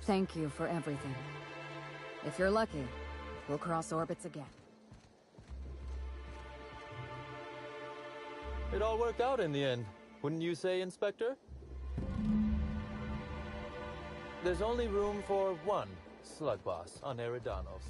Speaker 10: Thank you for everything. If you're lucky, we'll cross orbits again.
Speaker 11: It all worked out in the end, wouldn't you say, Inspector? There's only room for one slug boss on Eridanos.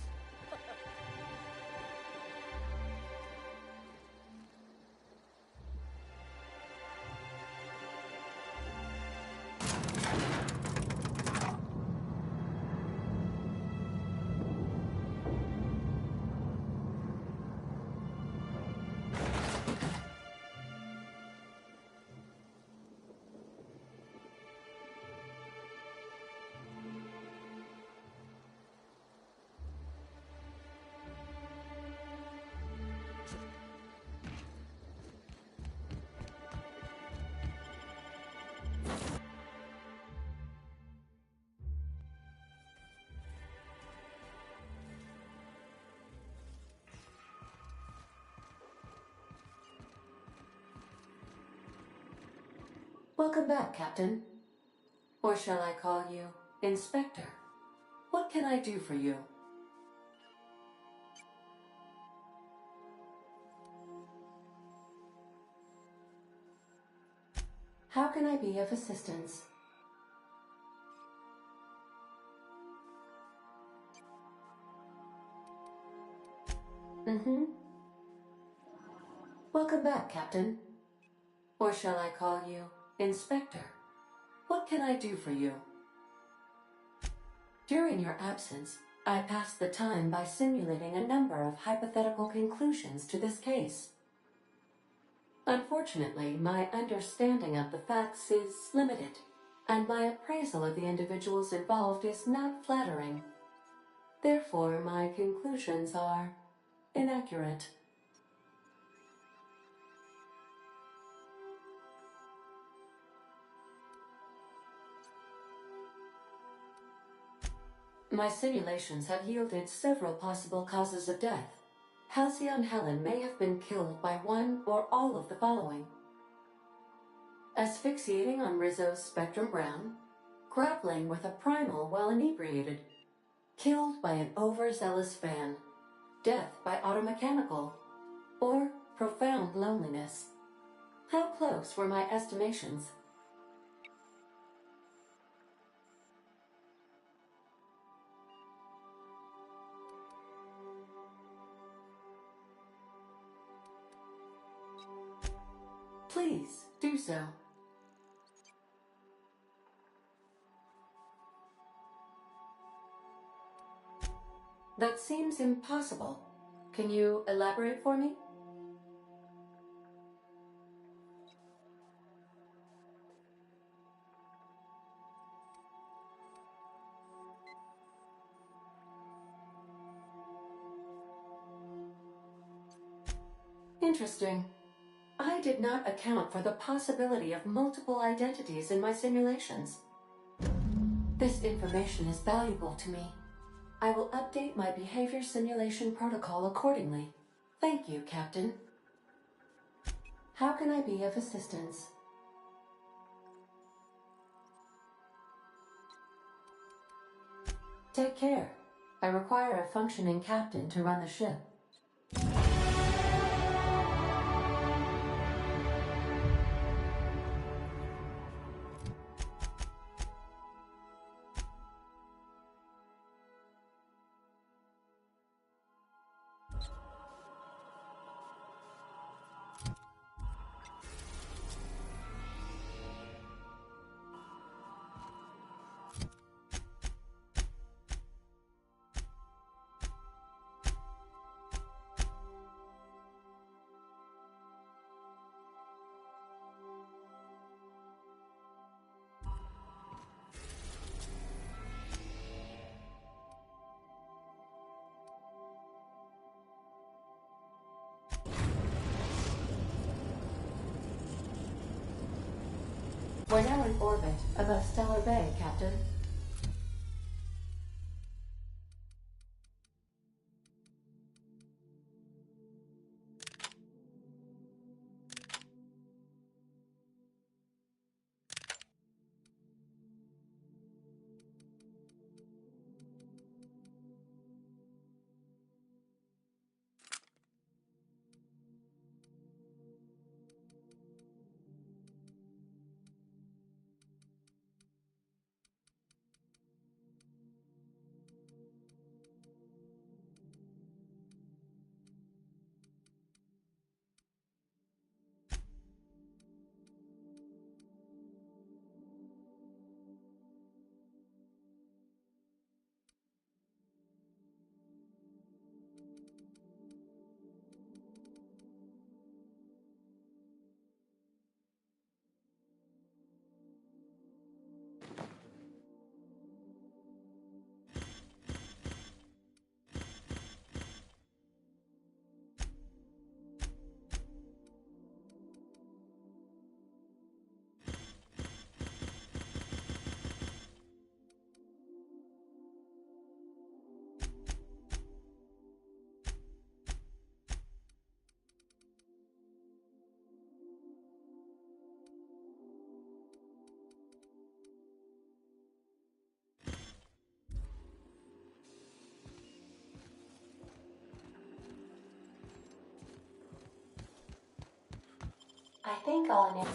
Speaker 12: Welcome back, Captain. Or shall I call you Inspector? What can I do for you? How can I be of assistance? Welcome back, Captain. Or shall I call you Inspector? What can I do for you? During your absence, I passed the time by simulating a number of hypothetical conclusions to this case. Unfortunately, my understanding of the facts is limited, and my appraisal of the individuals involved is not flattering. Therefore, my conclusions are inaccurate. My simulations have yielded several possible causes of death. Halcyon Helen may have been killed by one or all of the following: asphyxiating on Rizzo's Spectrum Brown, grappling with a primal while inebriated, killed by an overzealous fan, death by automechanical, or profound loneliness. How close were my estimations? Please, do so. That seems impossible. Can you elaborate for me? Interesting. I did not account for the possibility of multiple identities in my simulations. This information is valuable to me. I will update my behavior simulation protocol accordingly. Thank you, Captain. How can I be of assistance?
Speaker 17: Take care. I require a functioning captain to run the ship. We're now in orbit above Stellar Bay, Captain. I think I'll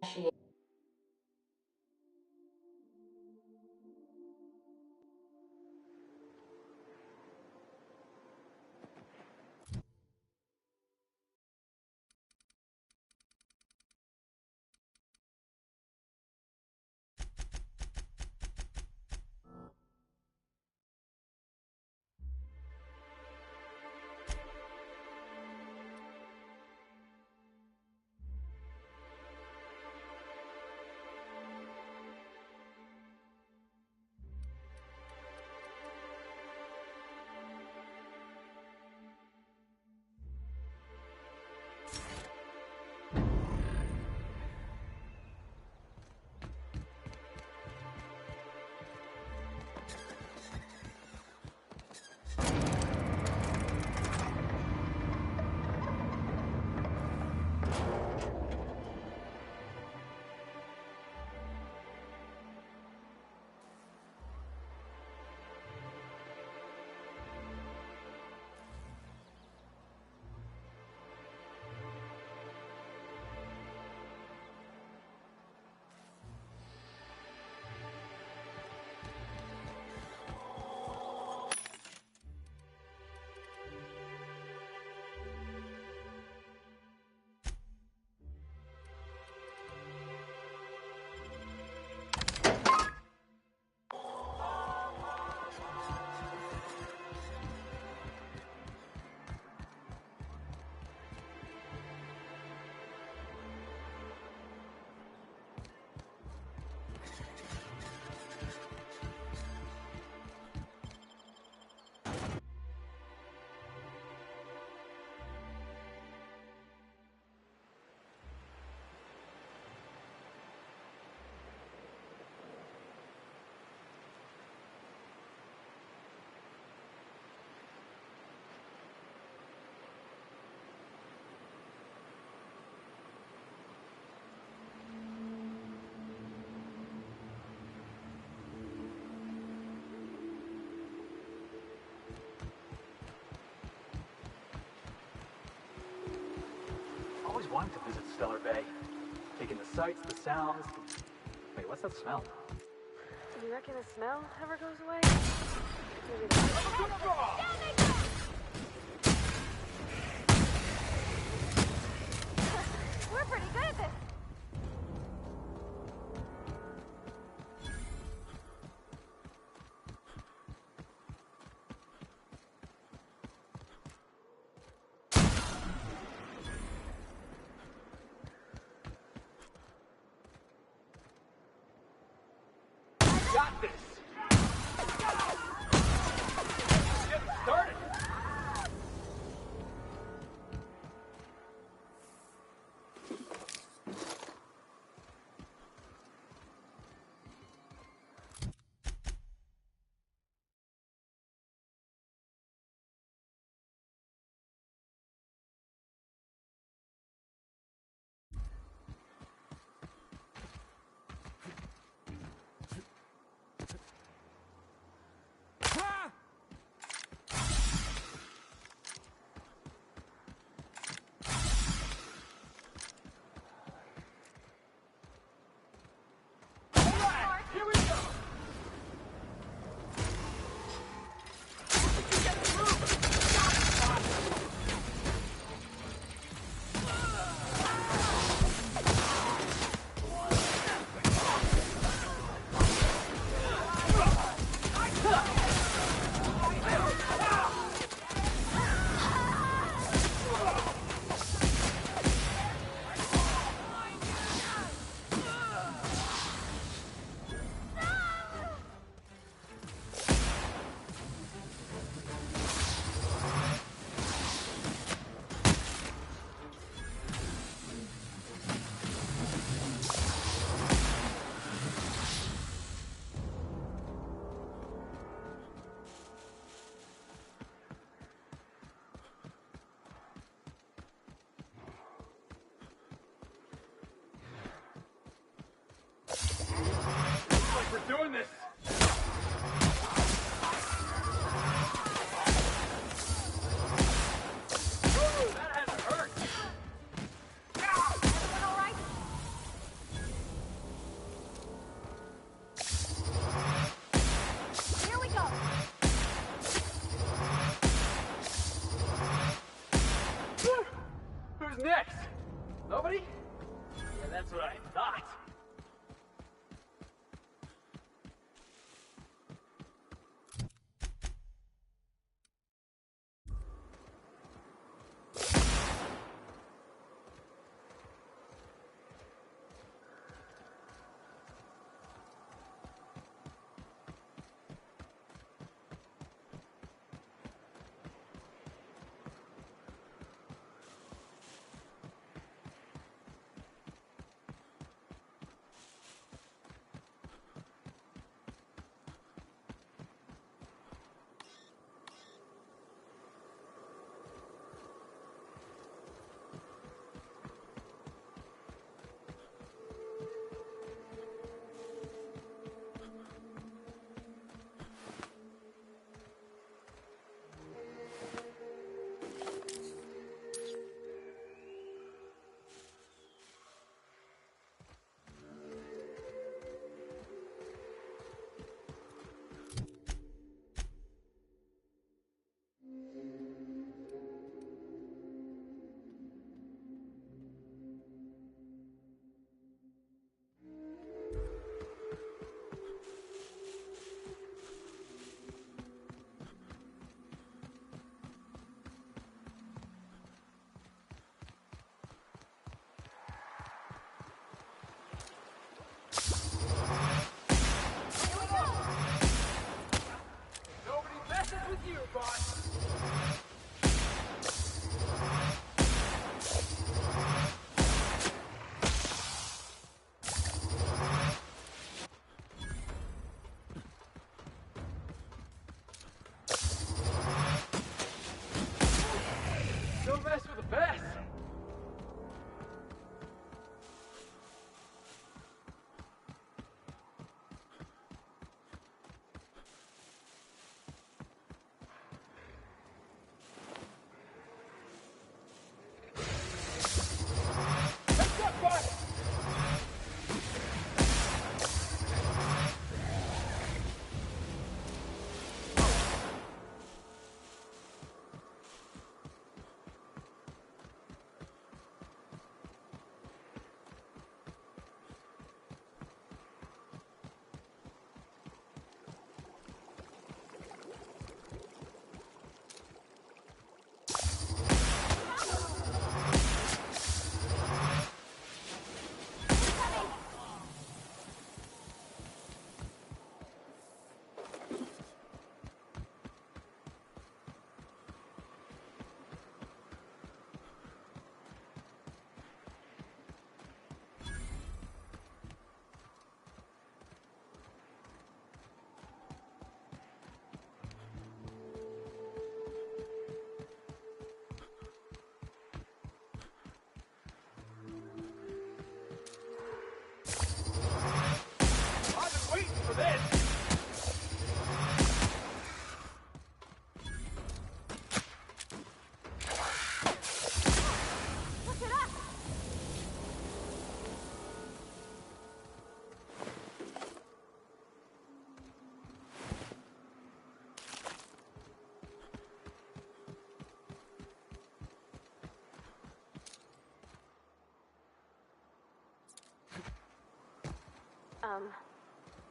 Speaker 17: initiate.
Speaker 5: wanting to visit Stellar Bay. Taking the sights, the sounds. Wait, what's that smell?
Speaker 4: You reckon the smell ever goes away?
Speaker 12: We're pretty good at this.
Speaker 5: Got this! Get started!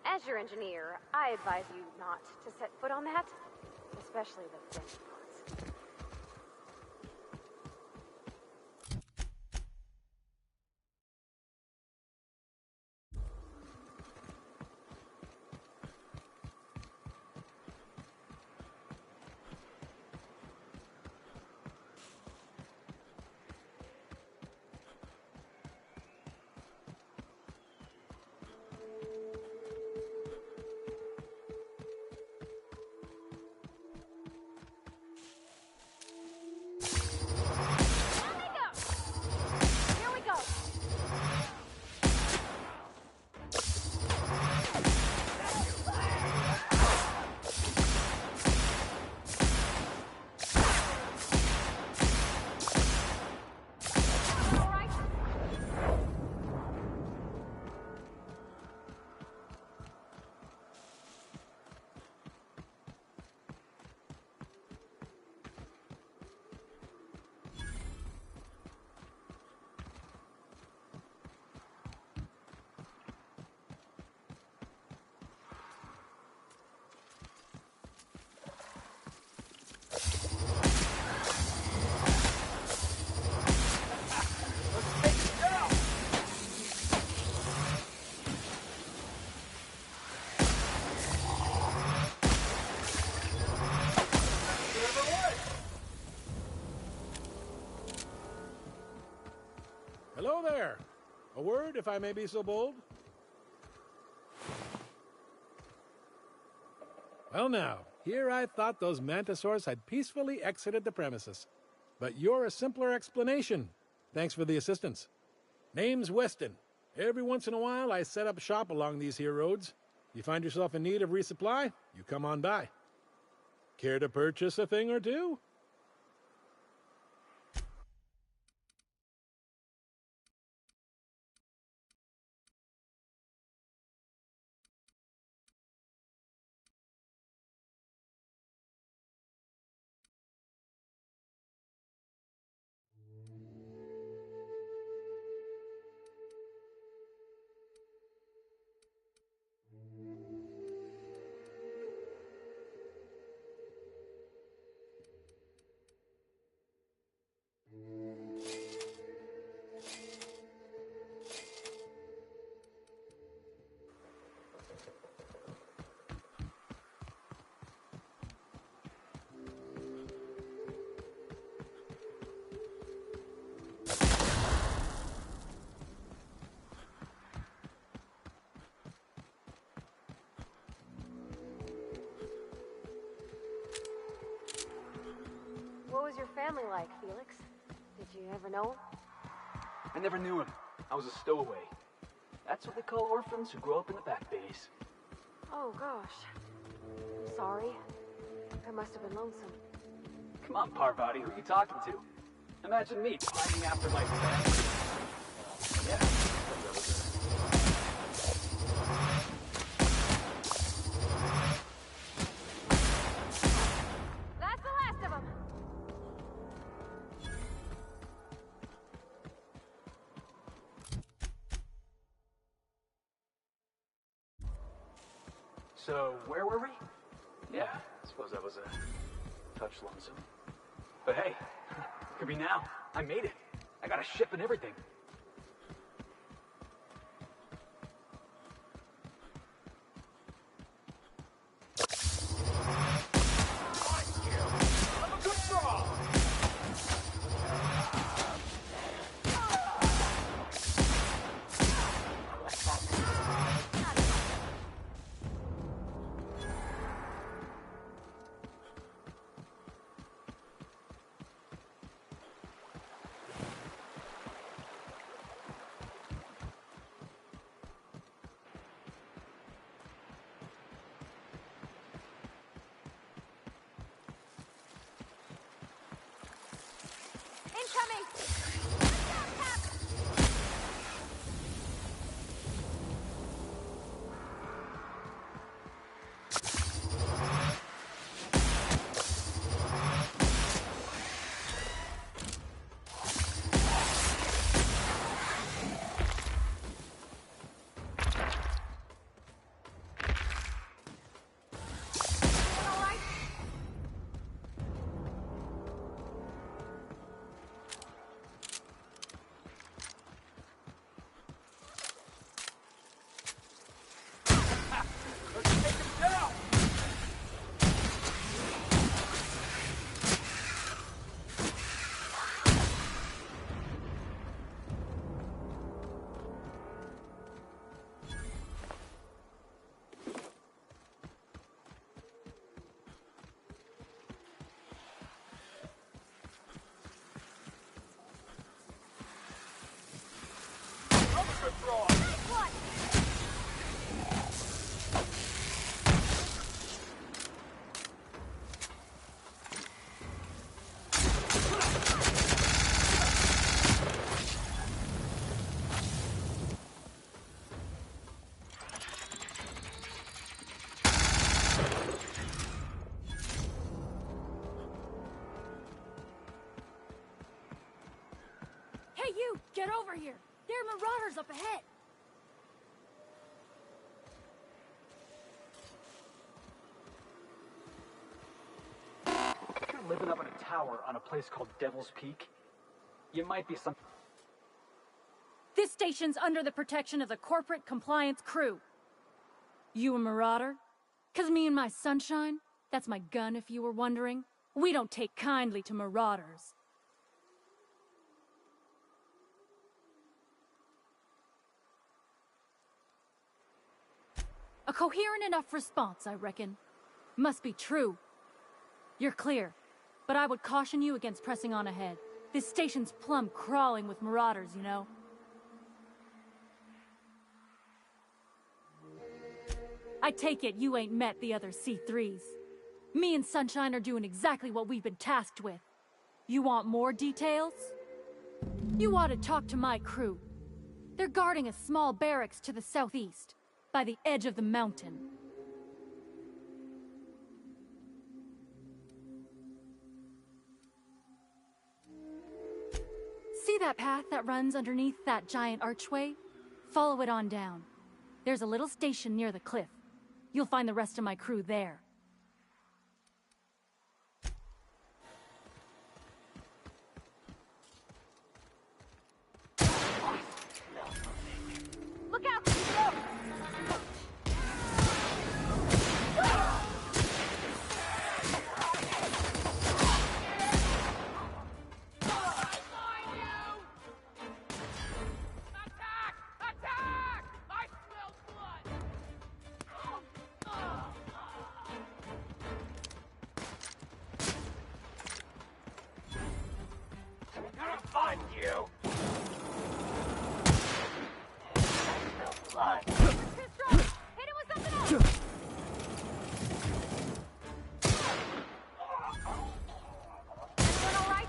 Speaker 4: As your engineer, I advise you not to set foot on that, especially the thin spots.
Speaker 18: Hello there. A word, if I may be so bold? Well now, here I thought those Mantisaurs had peacefully exited the premises. But you're a simpler explanation. Thanks for the assistance. Name's Weston. Every once in a while I set up shop along these here roads. You find yourself in need of resupply, you come on by. Care to purchase a thing or two?
Speaker 4: What was your family like, Felix? Did you ever know him?
Speaker 5: I never knew him. I was a stowaway. That's what they call orphans who grow up in the back bays.
Speaker 4: Oh, gosh. I'm sorry. That must have been lonesome.
Speaker 5: Come on, Parvati, who are you talking to? Imagine me pining after my family. Yeah.
Speaker 4: That's the last of them!
Speaker 5: So, where were we? Yeah, I suppose I was a touch lonesome. But hey, could be now. I made it. I got a ship and everything.
Speaker 4: Incoming!
Speaker 19: over here! There are marauders up ahead!
Speaker 5: You're living up in a tower on a place called Devil's Peak. You might be some...
Speaker 19: This station's under the protection of the Corporate Compliance Crew. You a marauder? 'Cause me and my sunshine, that's my gun if you were wondering, we don't take kindly to marauders. A coherent enough response, I reckon. Must be true. You're clear, but I would caution you against pressing on ahead. This station's plumb crawling with marauders, you know. I take it you ain't met the other C3s. Me and Sunshine are doing exactly what we've been tasked with. You want more details? You ought to talk to my crew. They're guarding a small barracks to the southeast, by the edge of the mountain. See that path that runs underneath that giant archway? Follow it on down. There's a little station near the cliff. You'll find the rest of my crew there. Look out!
Speaker 14: Find you! Blood.
Speaker 19: Hit him with something else! Everyone all right?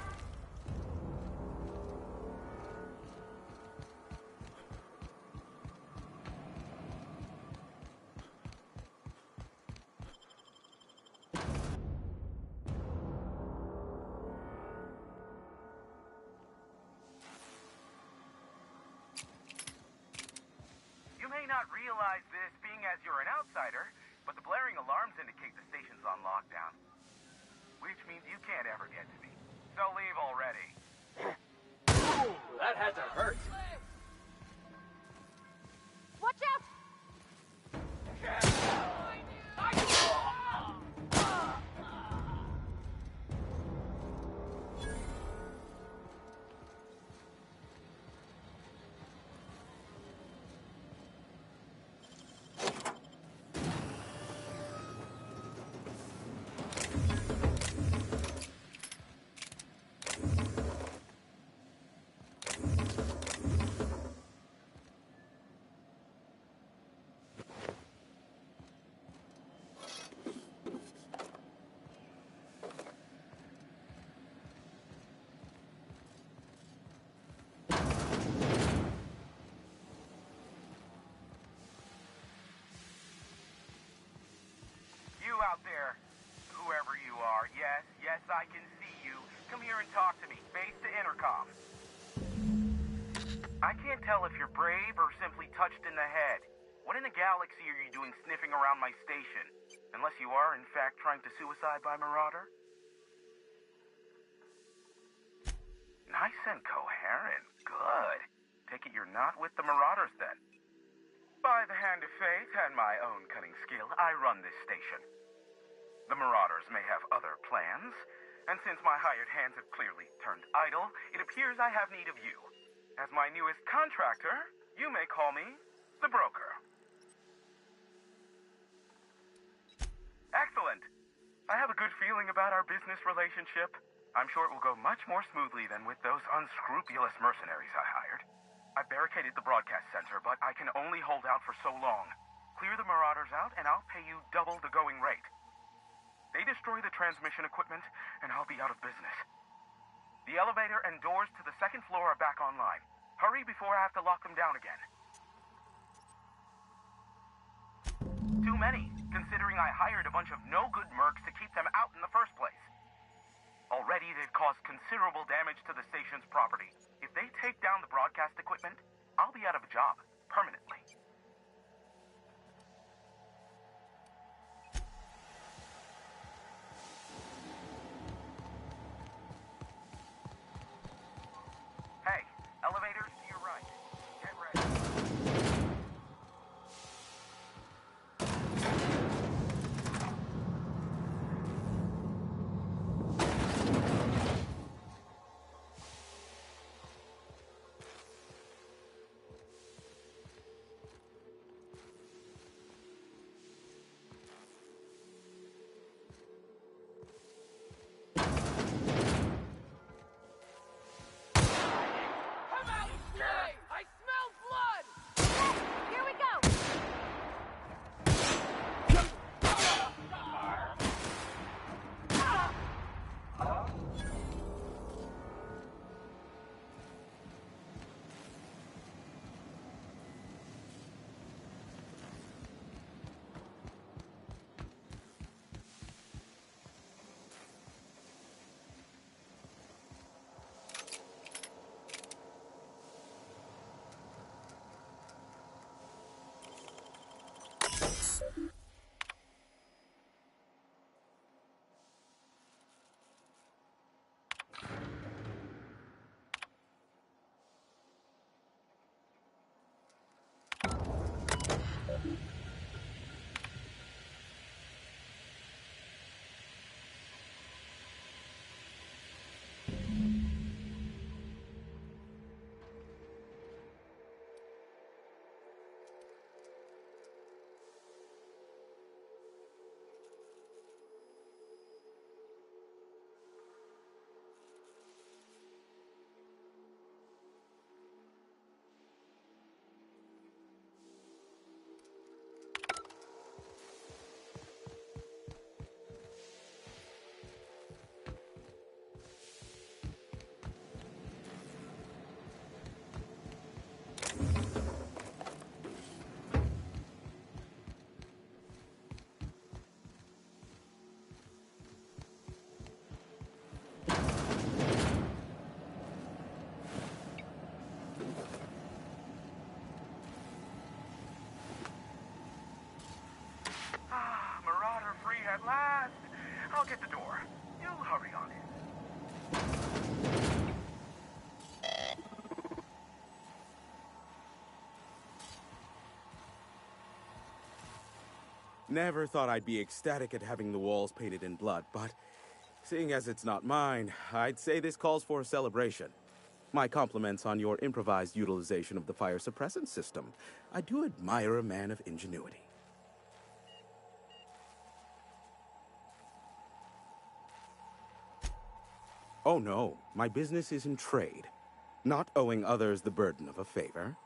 Speaker 9: You may not realize this, being as you're an outsider, but the blaring alarms indicate the station's on lockdown. Which means you can't ever get to me. So leave already.
Speaker 14: Ooh, that had to hurt.
Speaker 19: Watch out!
Speaker 9: You out there, whoever you are, yes, I can see you. Come here and talk to me, face to intercom. I can't tell if you're brave or simply touched in the head. What in the galaxy are you doing sniffing around my station? Unless you are, in fact, trying to suicide by Marauder? Nice and coherent. Good. Take it you're not with the Marauders, then. By the hand of fate and my own cunning skill, I run this station. The Marauders may have other plans, and since my hired hands have clearly turned idle, it appears I have need of you. As my newest contractor, you may call me the Broker. Excellent. I have a good feeling about our business relationship. I'm sure it will go much more smoothly than with those unscrupulous mercenaries I hired. I barricaded the broadcast center, but I can only hold out for so long. Clear the Marauders out, and I'll pay you double the going rate. They destroy the transmission equipment, and I'll be out of business. The elevator and doors to the second floor are back online. Hurry before I have to lock them down again. Too many, considering I hired a bunch of no-good mercs to keep them out in the first place. Already, they've caused considerable damage to the station's property. If they take down the broadcast equipment, I'll be out of a job, permanently. Hey, elevators to your right. Get ready. Marauder free at last. I'll get the door. You hurry on in.
Speaker 20: Never thought I'd be ecstatic at having the walls painted in blood, but seeing as it's not mine, I'd say this calls for a celebration. My compliments on your improvised utilization of the fire suppressant system. I do admire a man of ingenuity. Oh no, my business is in trade, not owing others the burden of a favor.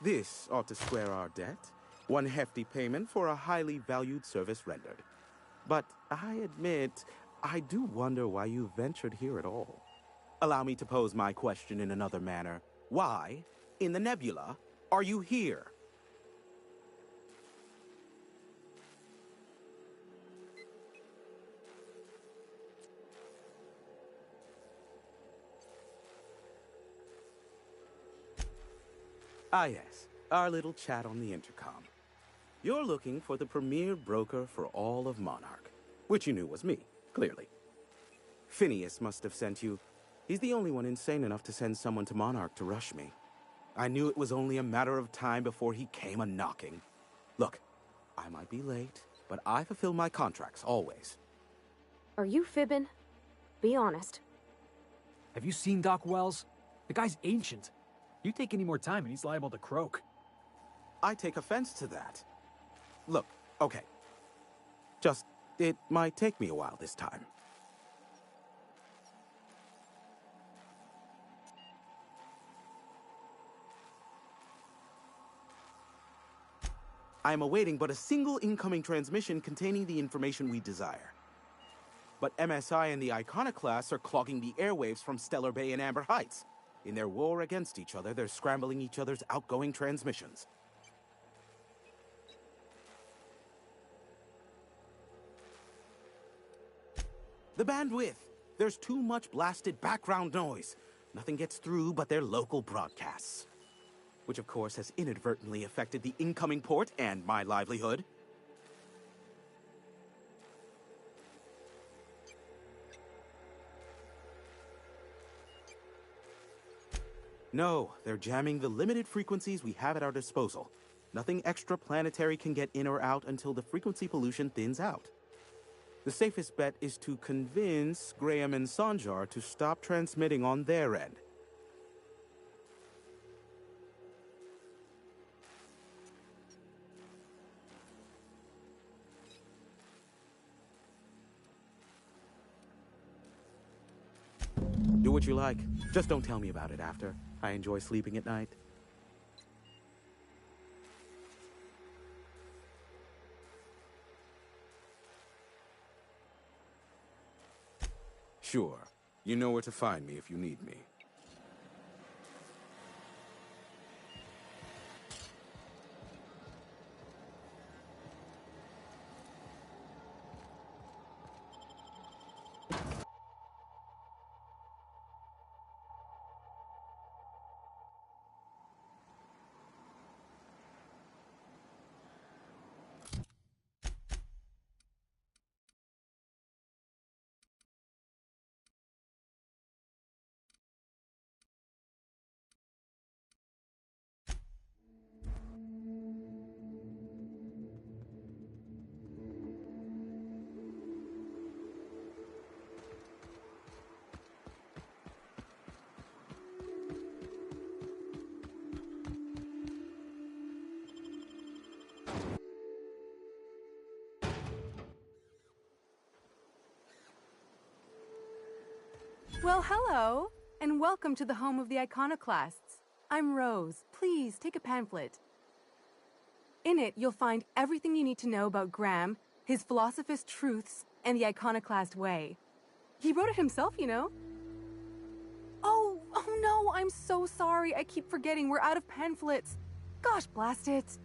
Speaker 20: This ought to square our debt. One hefty payment for a highly valued service rendered. But I admit, I do wonder why you ventured here at all. Allow me to pose my question in another manner. Why, in the nebula, are you here? Ah yes, our little chat on the intercom. You're looking for the premier broker for all of Monarch, which you knew was me, clearly. Phineas must have sent you. He's the only one insane enough to send someone to Monarch to rush me. I knew it was only a matter of time before he came a-knocking. Look, I might be late, but I fulfill my contracts, always.
Speaker 4: Are you fibbing? Be honest.
Speaker 5: Have you seen Doc Wells? The guy's ancient. You take any more time and he's liable to croak.
Speaker 20: I take offense to that. Look, okay. Just, it might take me a while this time. I am awaiting but a single incoming transmission containing the information we desire. But MSI and the Iconoclasts are clogging the airwaves from Stellar Bay and Amber Heights. In their war against each other, they're scrambling each other's outgoing transmissions. The bandwidth! There's too much blasted background noise. Nothing gets through but their local broadcasts. Which of course has inadvertently affected the incoming port and my livelihood. No, they're jamming the limited frequencies we have at our disposal. Nothing extraplanetary can get in or out until the frequency pollution thins out. The safest bet is to convince Graham and Sanjar to stop transmitting on their end. Do what you like. Just don't tell me about it after. I enjoy sleeping at night. Sure. You know where to find me if you need me.
Speaker 21: Well, hello, and welcome to the home of the Iconoclasts. I'm Rose. Please, take a pamphlet. In it, you'll find everything you need to know about Graham, his Philosophist truths, and the Iconoclast way. He wrote it himself, you know. Oh no, I'm so sorry. I keep forgetting we're out of pamphlets. Gosh, blast it.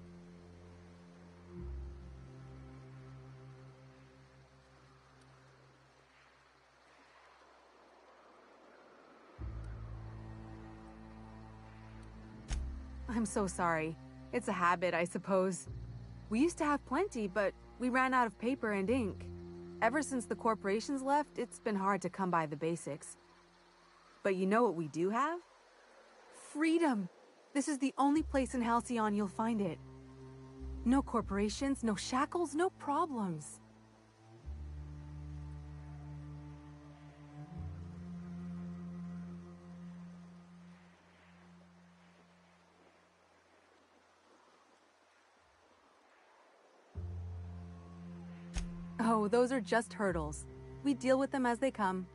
Speaker 21: I'm so sorry. It's a habit, I suppose. We used to have plenty, but we ran out of paper and ink. Ever since the corporations left, it's been hard to come by the basics. But you know what we do have? Freedom! This is the only place in Halcyon you'll find it. No corporations, no shackles, no problems. Oh, those are just hurdles. We deal with them as they come.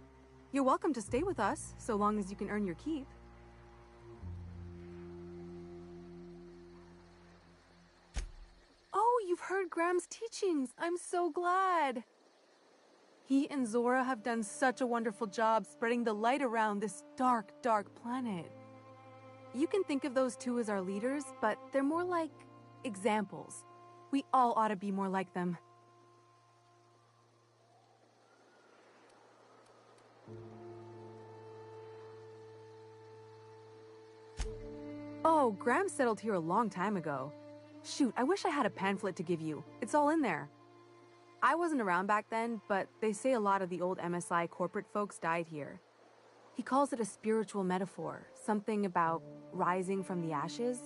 Speaker 21: You're welcome to stay with us, so long as you can earn your keep. Oh, you've heard Graham's teachings. I'm so glad. He and Zora have done such a wonderful job spreading the light around this dark, dark planet. You can think of those two as our leaders, but they're more like examples. We all ought to be more like them. Oh, Graham settled here a long time ago. Shoot, I wish I had a pamphlet to give you. It's all in there. I wasn't around back then, but they say a lot of the old MSI corporate folks died here. He calls it a spiritual metaphor, something about rising from the ashes.